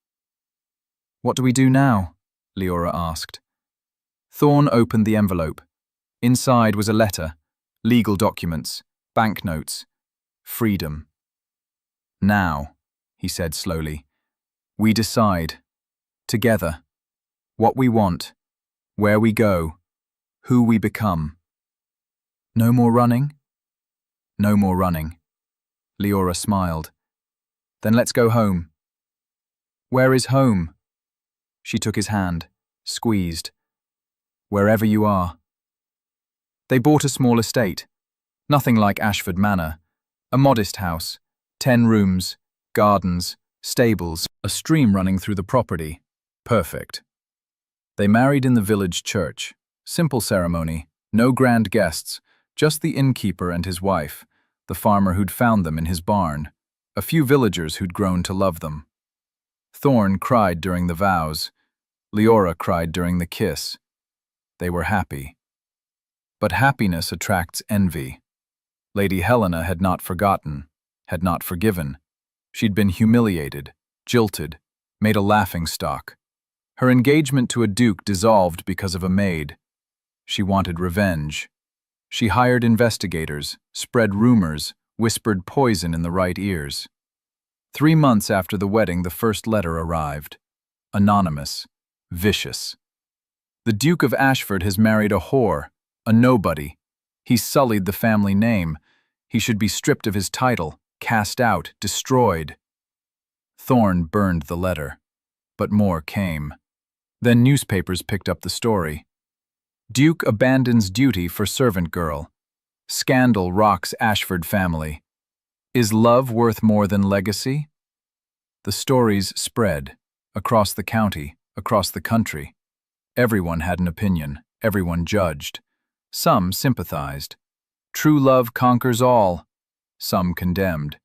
"What do we do now?" Leora asked. Thorn opened the envelope. Inside was a letter, legal documents, banknotes, freedom. "Now," he said slowly, "we decide, together, what we want, where we go, who we become." "No more running?" "No more running." Leora smiled. "Then let's go home." "Where is home?" She took his hand, squeezed. "Wherever you are." They bought a small estate. Nothing like Ashford Manor. A modest house, 10 rooms, gardens, stables, a stream running through the property. Perfect. They married in the village church. Simple ceremony, no grand guests, just the innkeeper and his wife, the farmer who'd found them in his barn, a few villagers who'd grown to love them. Thorn cried during the vows. Leora cried during the kiss. They were happy. But happiness attracts envy. Lady Helena had not forgotten, had not forgiven. She'd been humiliated, jilted, made a laughingstock. Her engagement to a duke dissolved because of a maid. She wanted revenge. She hired investigators, spread rumors, whispered poison in the right ears. 3 months after the wedding, the first letter arrived. Anonymous, vicious. "The Duke of Ashford has married a whore, a nobody. He's sullied the family name. He should be stripped of his title, cast out, destroyed." Thorn burned the letter, but more came. Then newspapers picked up the story. "Duke abandons duty for servant girl. Scandal rocks Ashford family. Is love worth more than legacy?" The stories spread, across the county, across the country. Everyone had an opinion, everyone judged. Some sympathized. True love conquers all. Some condemned.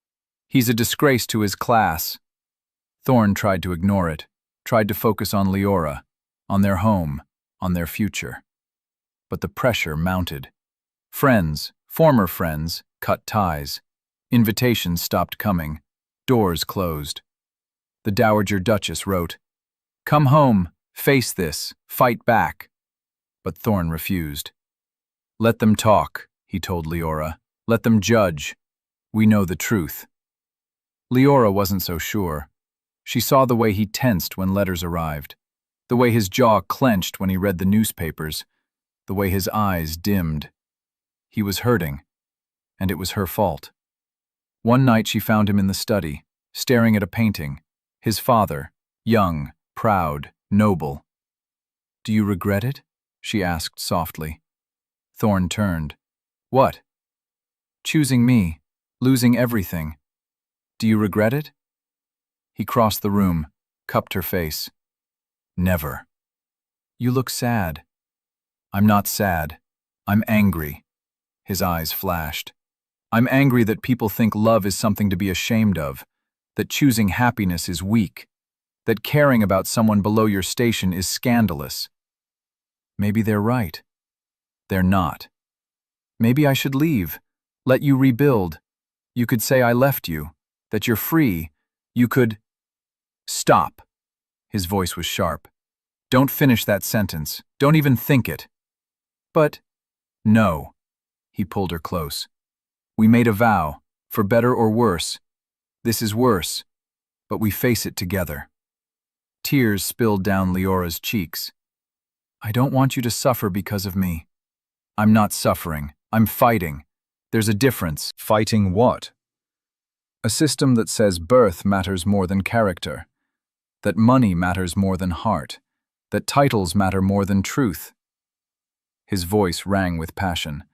He's a disgrace to his class. Thorn tried to ignore it, tried to focus on Leora, on their home, on their future. But the pressure mounted. Friends, former friends, cut ties. Invitations stopped coming. Doors closed. The Dowager Duchess wrote, "Come home, face this, fight back." But Thorn refused. "Let them talk," he told Leora. "Let them judge. We know the truth." Leora wasn't so sure. She saw the way he tensed when letters arrived, the way his jaw clenched when he read the newspapers, the way his eyes dimmed. He was hurting, and it was her fault. One night she found him in the study, staring at a painting, his father, young, proud, noble. "Do you regret it?" she asked softly. Thorn turned. "What?" "Choosing me, losing everything. Do you regret it?" He crossed the room, cupped her face. Never. You look sad. I'm not sad. I'm angry. His eyes flashed. I'm angry that people think love is something to be ashamed of, that choosing happiness is weak, that caring about someone below your station is scandalous. Maybe they're right. They're not. Maybe I should leave, let you rebuild. You could say I left you, that you're free. You could... Stop. His voice was sharp. Don't finish that sentence. Don't even think it. But... No. He pulled her close. We made a vow, for better or worse. This is worse, but we face it together. Tears spilled down Leora's cheeks. I don't want you to suffer because of me. I'm not suffering. I'm fighting. There's a difference. Fighting what? A system that says birth matters more than character, that money matters more than heart, that titles matter more than truth. His voice rang with passion.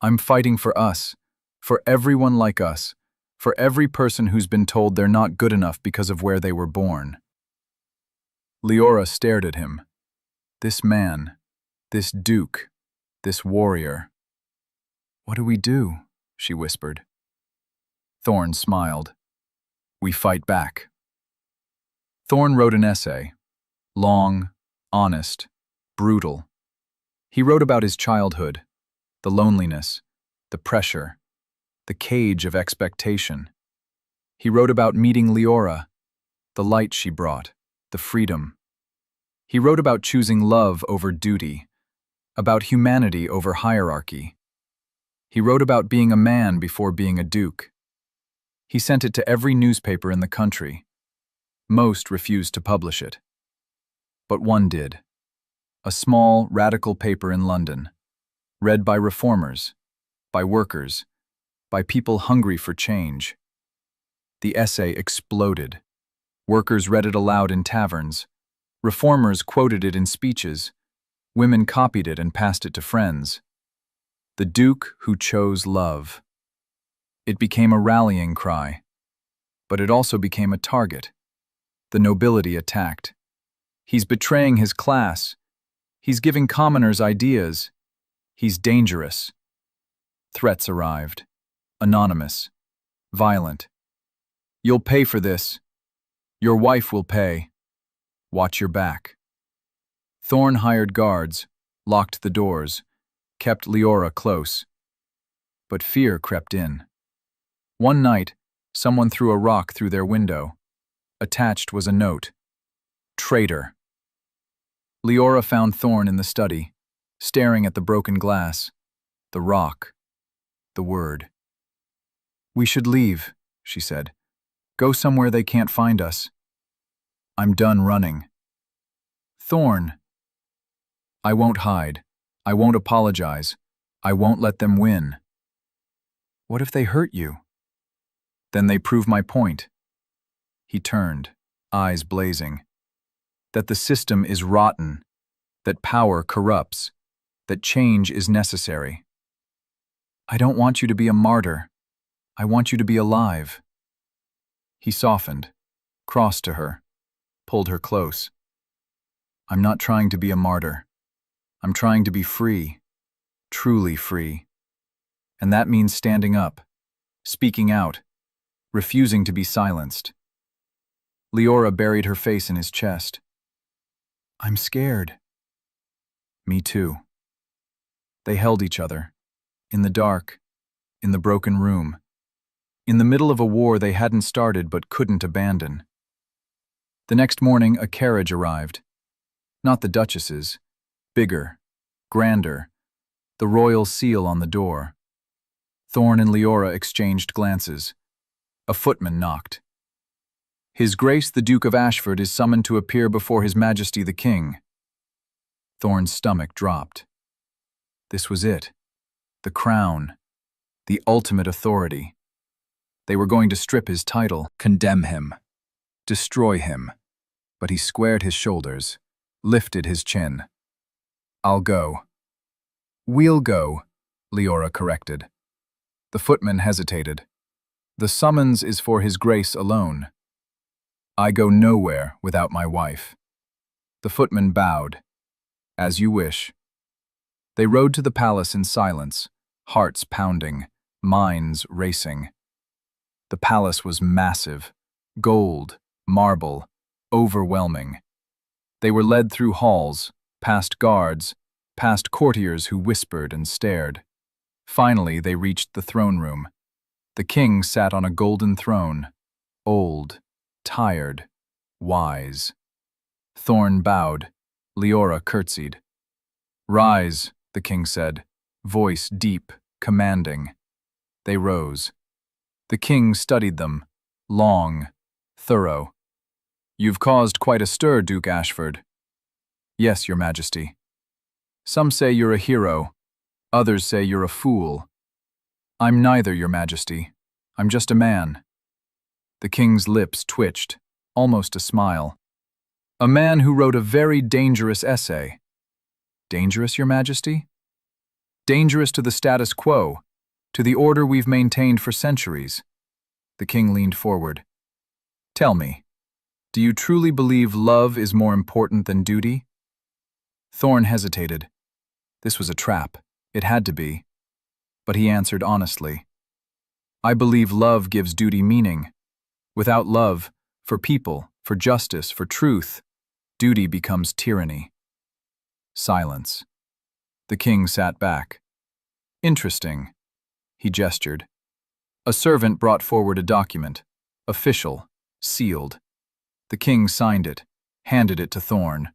I'm fighting for us, for everyone like us, for every person who's been told they're not good enough because of where they were born. Leora stared at him. This man, this duke, this warrior. What do we do? She whispered. Thorn smiled. We fight back. Thorn wrote an essay. Long, honest, brutal. He wrote about his childhood, the loneliness, the pressure, the cage of expectation. He wrote about meeting Leora, the light she brought, the freedom. He wrote about choosing love over duty, about humanity over hierarchy. He wrote about being a man before being a duke. He sent it to every newspaper in the country. Most refused to publish it. But one did. A small, radical paper in London, read by reformers, by workers, by people hungry for change. The essay exploded. Workers read it aloud in taverns. Reformers quoted it in speeches. Women copied it and passed it to friends. The Duke who chose love. It became a rallying cry. But it also became a target. The nobility attacked. He's betraying his class. He's giving commoners ideas. He's dangerous. Threats arrived. Anonymous. Violent. You'll pay for this. Your wife will pay. Watch your back. Thorn hired guards, locked the doors, kept Leora close. But fear crept in. One night, someone threw a rock through their window. Attached was a note. Traitor. Leora found Thorn in the study, staring at the broken glass, the rock, the word. We should leave, she said. Go somewhere they can't find us. I'm done running. Thorn. I won't hide. I won't apologize. I won't let them win. What if they hurt you? Then they prove my point. He turned, eyes blazing. That the system is rotten, that power corrupts, that change is necessary. I don't want you to be a martyr. I want you to be alive. He softened, crossed to her, pulled her close. I'm not trying to be a martyr. I'm trying to be free, truly free. And that means standing up, speaking out, refusing to be silenced. Leora buried her face in his chest. I'm scared. Me too. They held each other, in the dark, in the broken room, in the middle of a war they hadn't started but couldn't abandon. The next morning, a carriage arrived. Not the Duchess's, bigger, grander, the royal seal on the door. Thorn and Leora exchanged glances. A footman knocked. His Grace the Duke of Ashford is summoned to appear before His Majesty the King. Thorn's stomach dropped. This was it. The crown. The ultimate authority. They were going to strip his title, condemn him, destroy him. But he squared his shoulders, lifted his chin. I'll go. We'll go, Leora corrected. The footman hesitated. The summons is for His Grace alone. I go nowhere without my wife. The footman bowed. As you wish. They rode to the palace in silence, hearts pounding, minds racing. The palace was massive, gold, marble, overwhelming. They were led through halls, past guards, past courtiers who whispered and stared. Finally, they reached the throne room. The king sat on a golden throne, old, tired, wise. Thorn bowed. Leora curtsied. Rise, the king said, voice deep, commanding. They rose. The king studied them, long, thorough. You've caused quite a stir, Duke Ashford. Yes, your majesty. Some say you're a hero, others say you're a fool. I'm neither, your majesty. I'm just a man. The king's lips twitched, almost a smile. A man who wrote a very dangerous essay. Dangerous, your majesty? Dangerous to the status quo, to the order we've maintained for centuries. The king leaned forward. Tell me, do you truly believe love is more important than duty? Thorn hesitated. This was a trap. It had to be. But he answered honestly. I believe love gives duty meaning. Without love, for people, for justice, for truth, duty becomes tyranny. Silence. The king sat back. Interesting. He gestured. A servant brought forward a document, official, sealed. The king signed it, handed it to Thorn.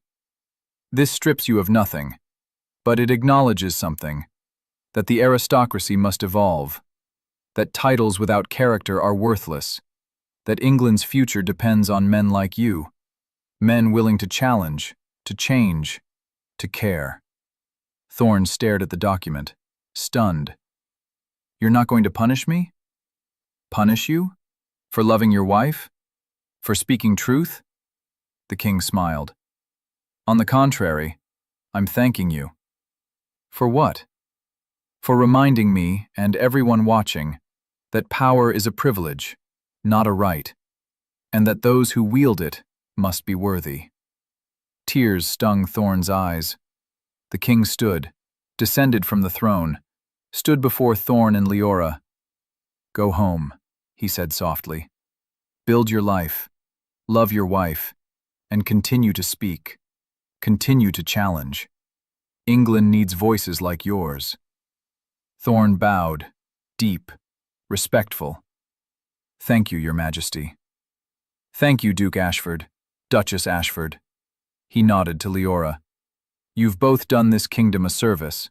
This strips you of nothing, but it acknowledges something, that the aristocracy must evolve, that titles without character are worthless, that England's future depends on men like you, men willing to challenge, to change, to care. Thorn stared at the document, stunned. You're not going to punish me? Punish you? For loving your wife? For speaking truth? The king smiled. On the contrary, I'm thanking you. For what? For reminding me, and everyone watching, that power is a privilege, not a right, and that those who wield it must be worthy. Tears stung Thorn's eyes. The king stood, descended from the throne, stood before Thorn and Leora. Go home, he said softly. Build your life, love your wife, and continue to speak. Continue to challenge. England needs voices like yours. Thorn bowed, deep, respectful. Thank you, your majesty. Thank you, Duke Ashford, Duchess Ashford. He nodded to Leora. You've both done this kingdom a service.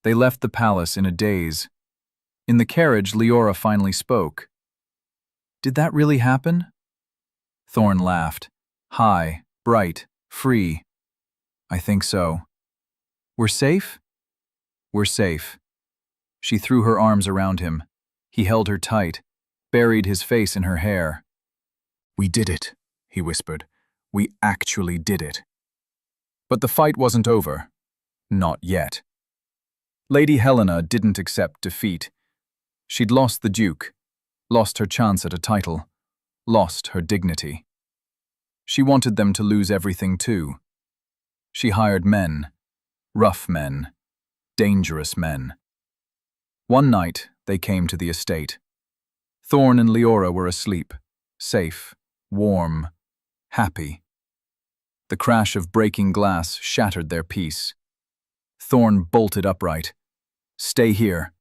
They left the palace in a daze. In the carriage, Leora finally spoke. Did that really happen? Thorn laughed. High, bright, free. I think so. We're safe? We're safe. She threw her arms around him. He held her tight, buried his face in her hair. We did it, he whispered. We actually did it. But the fight wasn't over. Not yet. Lady Helena didn't accept defeat. She'd lost the Duke, lost her chance at a title, lost her dignity. She wanted them to lose everything too. She hired men, rough men, dangerous men. One night, they came to the estate. Thorn and Leora were asleep, safe, warm, happy. The crash of breaking glass shattered their peace. Thorn bolted upright. Stay here.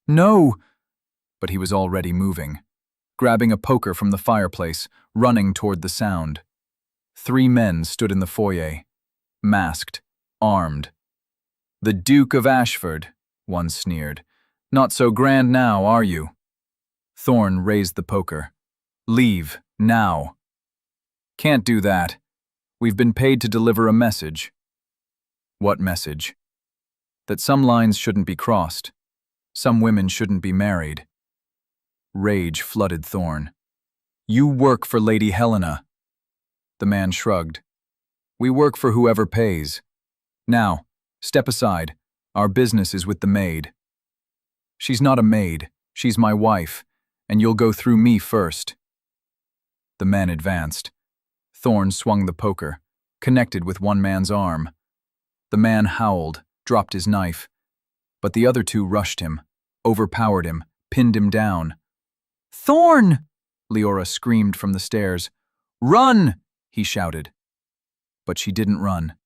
No! But he was already moving, grabbing a poker from the fireplace, running toward the sound. 3 men stood in the foyer, masked, armed. The Duke of Ashford, one sneered. Not so grand now, are you? Thorn raised the poker. Leave, now. Can't do that. We've been paid to deliver a message. What message? That some lines shouldn't be crossed. Some women shouldn't be married. Rage flooded Thorn. You work for Lady Helena. The man shrugged. We work for whoever pays. Now, step aside. Our business is with the maid. She's not a maid. She's my wife, and you'll go through me first. The men advanced. Thorn swung the poker, connected with one man's arm. The man howled, dropped his knife, but the other two rushed him, overpowered him, pinned him down. "Thorn!" Leora screamed from the stairs. "Run!" he shouted. But she didn't run.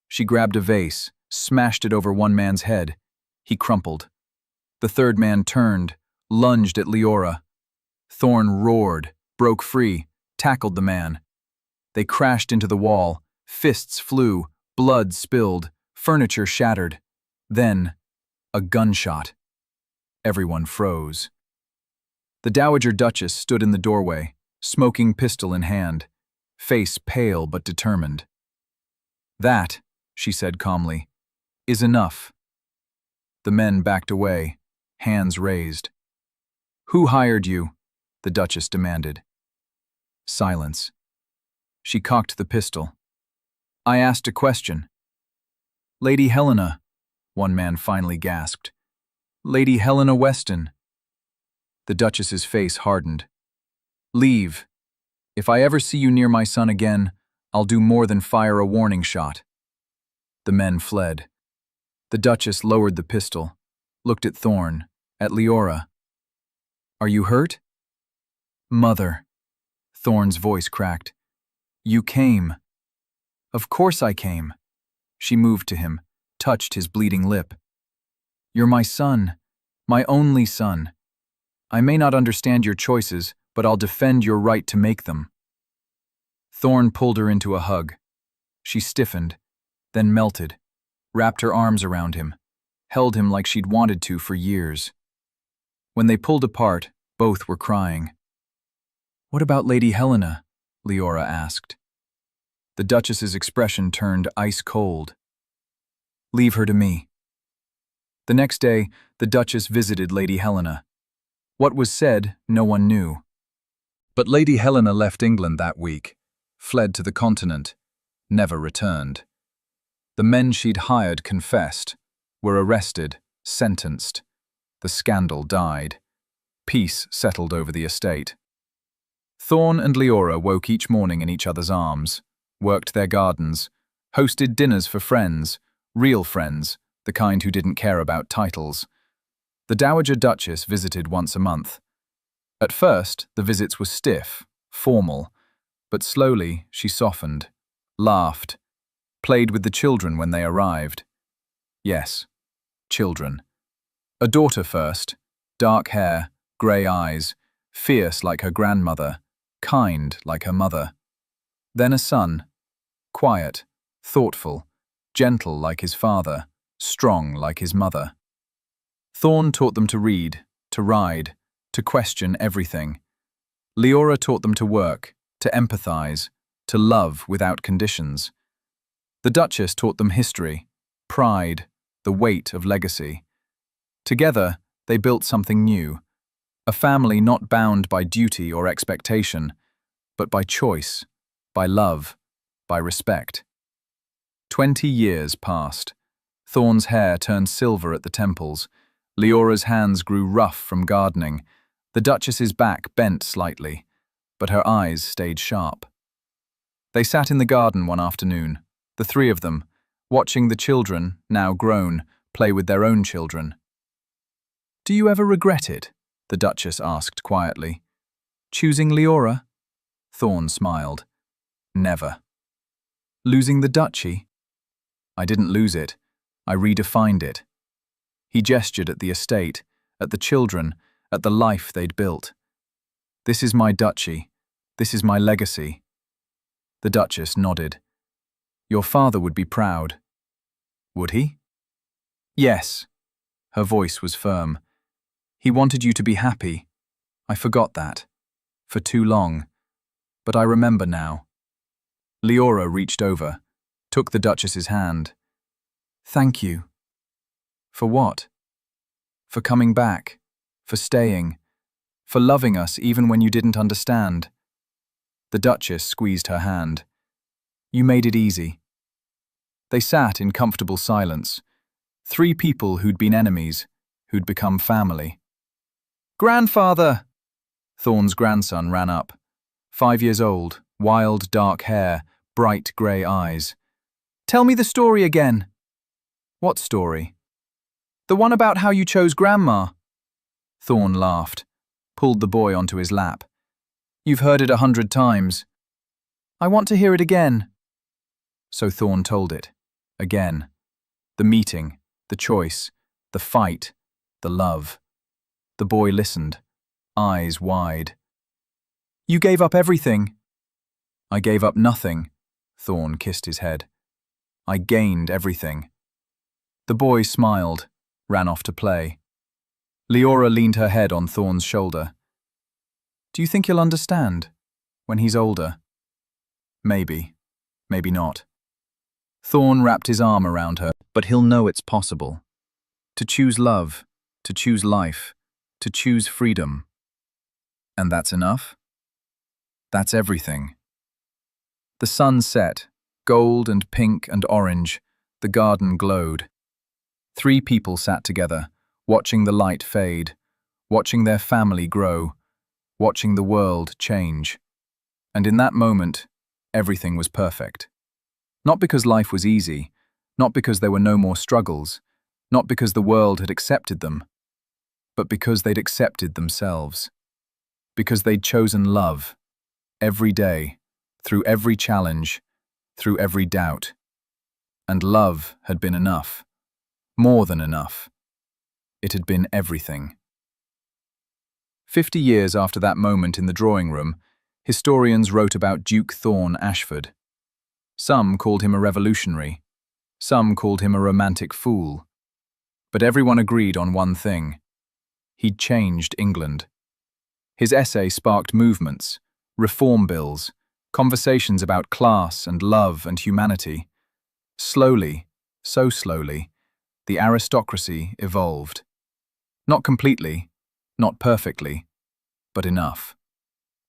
She grabbed a vase, smashed it over one man's head. He crumpled. The third man turned, lunged at Leora. Thorn roared, broke free, tackled the man. They crashed into the wall, fists flew, blood spilled, furniture shattered. Then, a gunshot. Everyone froze. The Dowager Duchess stood in the doorway, smoking pistol in hand, face pale but determined. "That," she said calmly, "is enough." The men backed away, hands raised. "Who hired you?" the Duchess demanded. Silence. She cocked the pistol. "I asked a question." "Lady Helena," one man finally gasped. "Lady Helena Weston." The Duchess's face hardened. "Leave. If I ever see you near my son again, I'll do more than fire a warning shot." The men fled. The Duchess lowered the pistol, looked at Thorn, at Leora. "Are you hurt?" "Mother." Thorn's voice cracked. "You came." "Of course I came." She moved to him, touched his bleeding lip. "You're my son, my only son. I may not understand your choices, but I'll defend your right to make them." Thorn pulled her into a hug. She stiffened, then melted, wrapped her arms around him, held him like she'd wanted to for years. When they pulled apart, both were crying. "What about Lady Helena?" Leora asked. The Duchess's expression turned ice cold. "Leave her to me." The next day, the Duchess visited Lady Helena. What was said, no one knew. But Lady Helena left England that week, fled to the continent, never returned. The men she'd hired confessed, were arrested, sentenced. The scandal died. Peace settled over the estate. Thorn and Leora woke each morning in each other's arms, worked their gardens, hosted dinners for friends, real friends, the kind who didn't care about titles. The Dowager Duchess visited once a month. At first, the visits were stiff, formal, but slowly she softened, laughed, played with the children when they arrived. Yes, children. A daughter first, dark hair, grey eyes, fierce like her grandmother, kind like her mother. Then a son, quiet, thoughtful, gentle like his father, strong like his mother. Thorn taught them to read, to ride, to question everything. Leora taught them to work, to empathize, to love without conditions. The Duchess taught them history, pride, the weight of legacy. Together, they built something new, a family not bound by duty or expectation, but by choice, by love, by respect. 20 years passed. Thorn's hair turned silver at the temples. Leora's hands grew rough from gardening. The Duchess's back bent slightly, but her eyes stayed sharp. They sat in the garden one afternoon, the three of them, watching the children, now grown, play with their own children. "Do you ever regret it?" the Duchess asked quietly. "Choosing Leora?" Thorn smiled. "Never." "Losing the duchy?" "I didn't lose it. I redefined it." He gestured at the estate, at the children, at the life they'd built. "This is my duchy. This is my legacy." The Duchess nodded. "Your father would be proud." "Would he?" "Yes." Her voice was firm. "He wanted you to be happy. I forgot that. For too long. But I remember now." Leora reached over, took the Duchess's hand. "Thank you." "For what?" "For coming back. For staying. For loving us even when you didn't understand." The Duchess squeezed her hand. "You made it easy." They sat in comfortable silence. Three people who'd been enemies, who'd become family. "Grandfather!" Thorn's grandson ran up. 5 years old, wild dark hair, bright grey eyes. "Tell me the story again." "What story?" "The one about how you chose Grandma." Thorn laughed, pulled the boy onto his lap. "You've heard it 100 times. I want to hear it again." So Thorn told it, again. The meeting, the choice, the fight, the love. The boy listened, eyes wide. "You gave up everything." "I gave up nothing." Thorn kissed his head. "I gained everything." The boy smiled, ran off to play. Leora leaned her head on Thorn's shoulder. "Do you think he'll understand when he's older?" "Maybe, maybe not." Thorn wrapped his arm around her. "But he'll know it's possible. To choose love, to choose life, to choose freedom. And that's enough? That's everything." The sun set, gold and pink and orange. The garden glowed. 3 people sat together, watching the light fade, watching their family grow, watching the world change. And in that moment, everything was perfect. Not because life was easy, not because there were no more struggles, not because the world had accepted them, but because they'd accepted themselves. Because they'd chosen love, every day, through every challenge, through every doubt. And love had been enough, more than enough. It had been everything. 50 years after that moment in the drawing room, historians wrote about Duke Thorn Ashford. Some called him a revolutionary, some called him a romantic fool. But everyone agreed on one thing. He'd changed England. His essay sparked movements, reform bills, conversations about class and love and humanity. Slowly, so slowly, the aristocracy evolved. Not completely, not perfectly, but enough.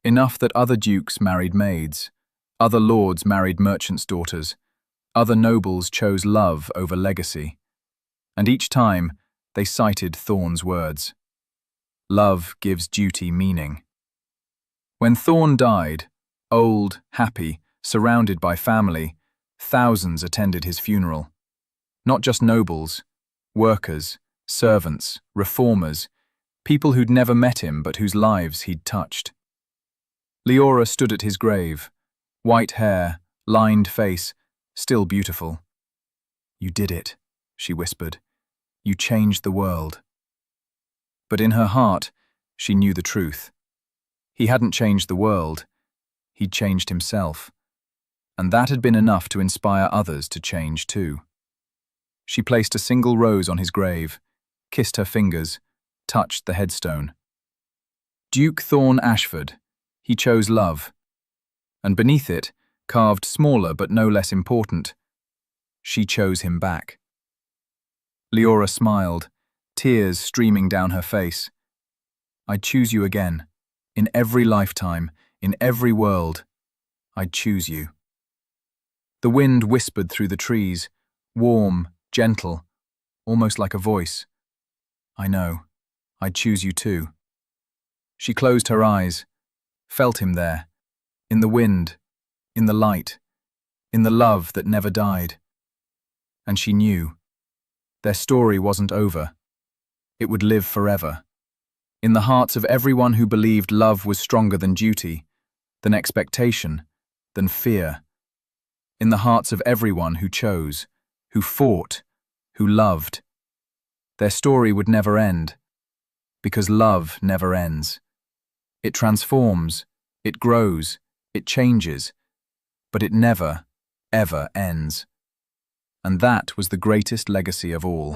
Enough that other dukes married maids, other lords married merchants' daughters, other nobles chose love over legacy. And each time, they cited Thorn's words. Love gives duty meaning. When Thorn died, old, happy, surrounded by family, thousands attended his funeral. Not just nobles, workers, servants, reformers, people who'd never met him but whose lives he'd touched. Leora stood at his grave, white hair, lined face, still beautiful. "You did it," she whispered. "You changed the world." But in her heart, she knew the truth. He hadn't changed the world, he'd changed himself. And that had been enough to inspire others to change too. She placed a single rose on his grave, kissed her fingers, touched the headstone. Duke Thorn Ashford, he chose love. And beneath it, carved smaller but no less important, she chose him back. Leora smiled, tears streaming down her face. "I'd choose you again. In every lifetime, in every world, I'd choose you." The wind whispered through the trees, warm, gentle, almost like a voice. "I know. I'd choose you too." She closed her eyes, felt him there, in the wind, in the light, in the love that never died. And she knew. Their story wasn't over. It would live forever. In the hearts of everyone who believed love was stronger than duty, than expectation, than fear. In the hearts of everyone who chose, who fought, who loved. Their story would never end, because love never ends. It transforms, it grows, it changes, but it never, ever ends. And that was the greatest legacy of all.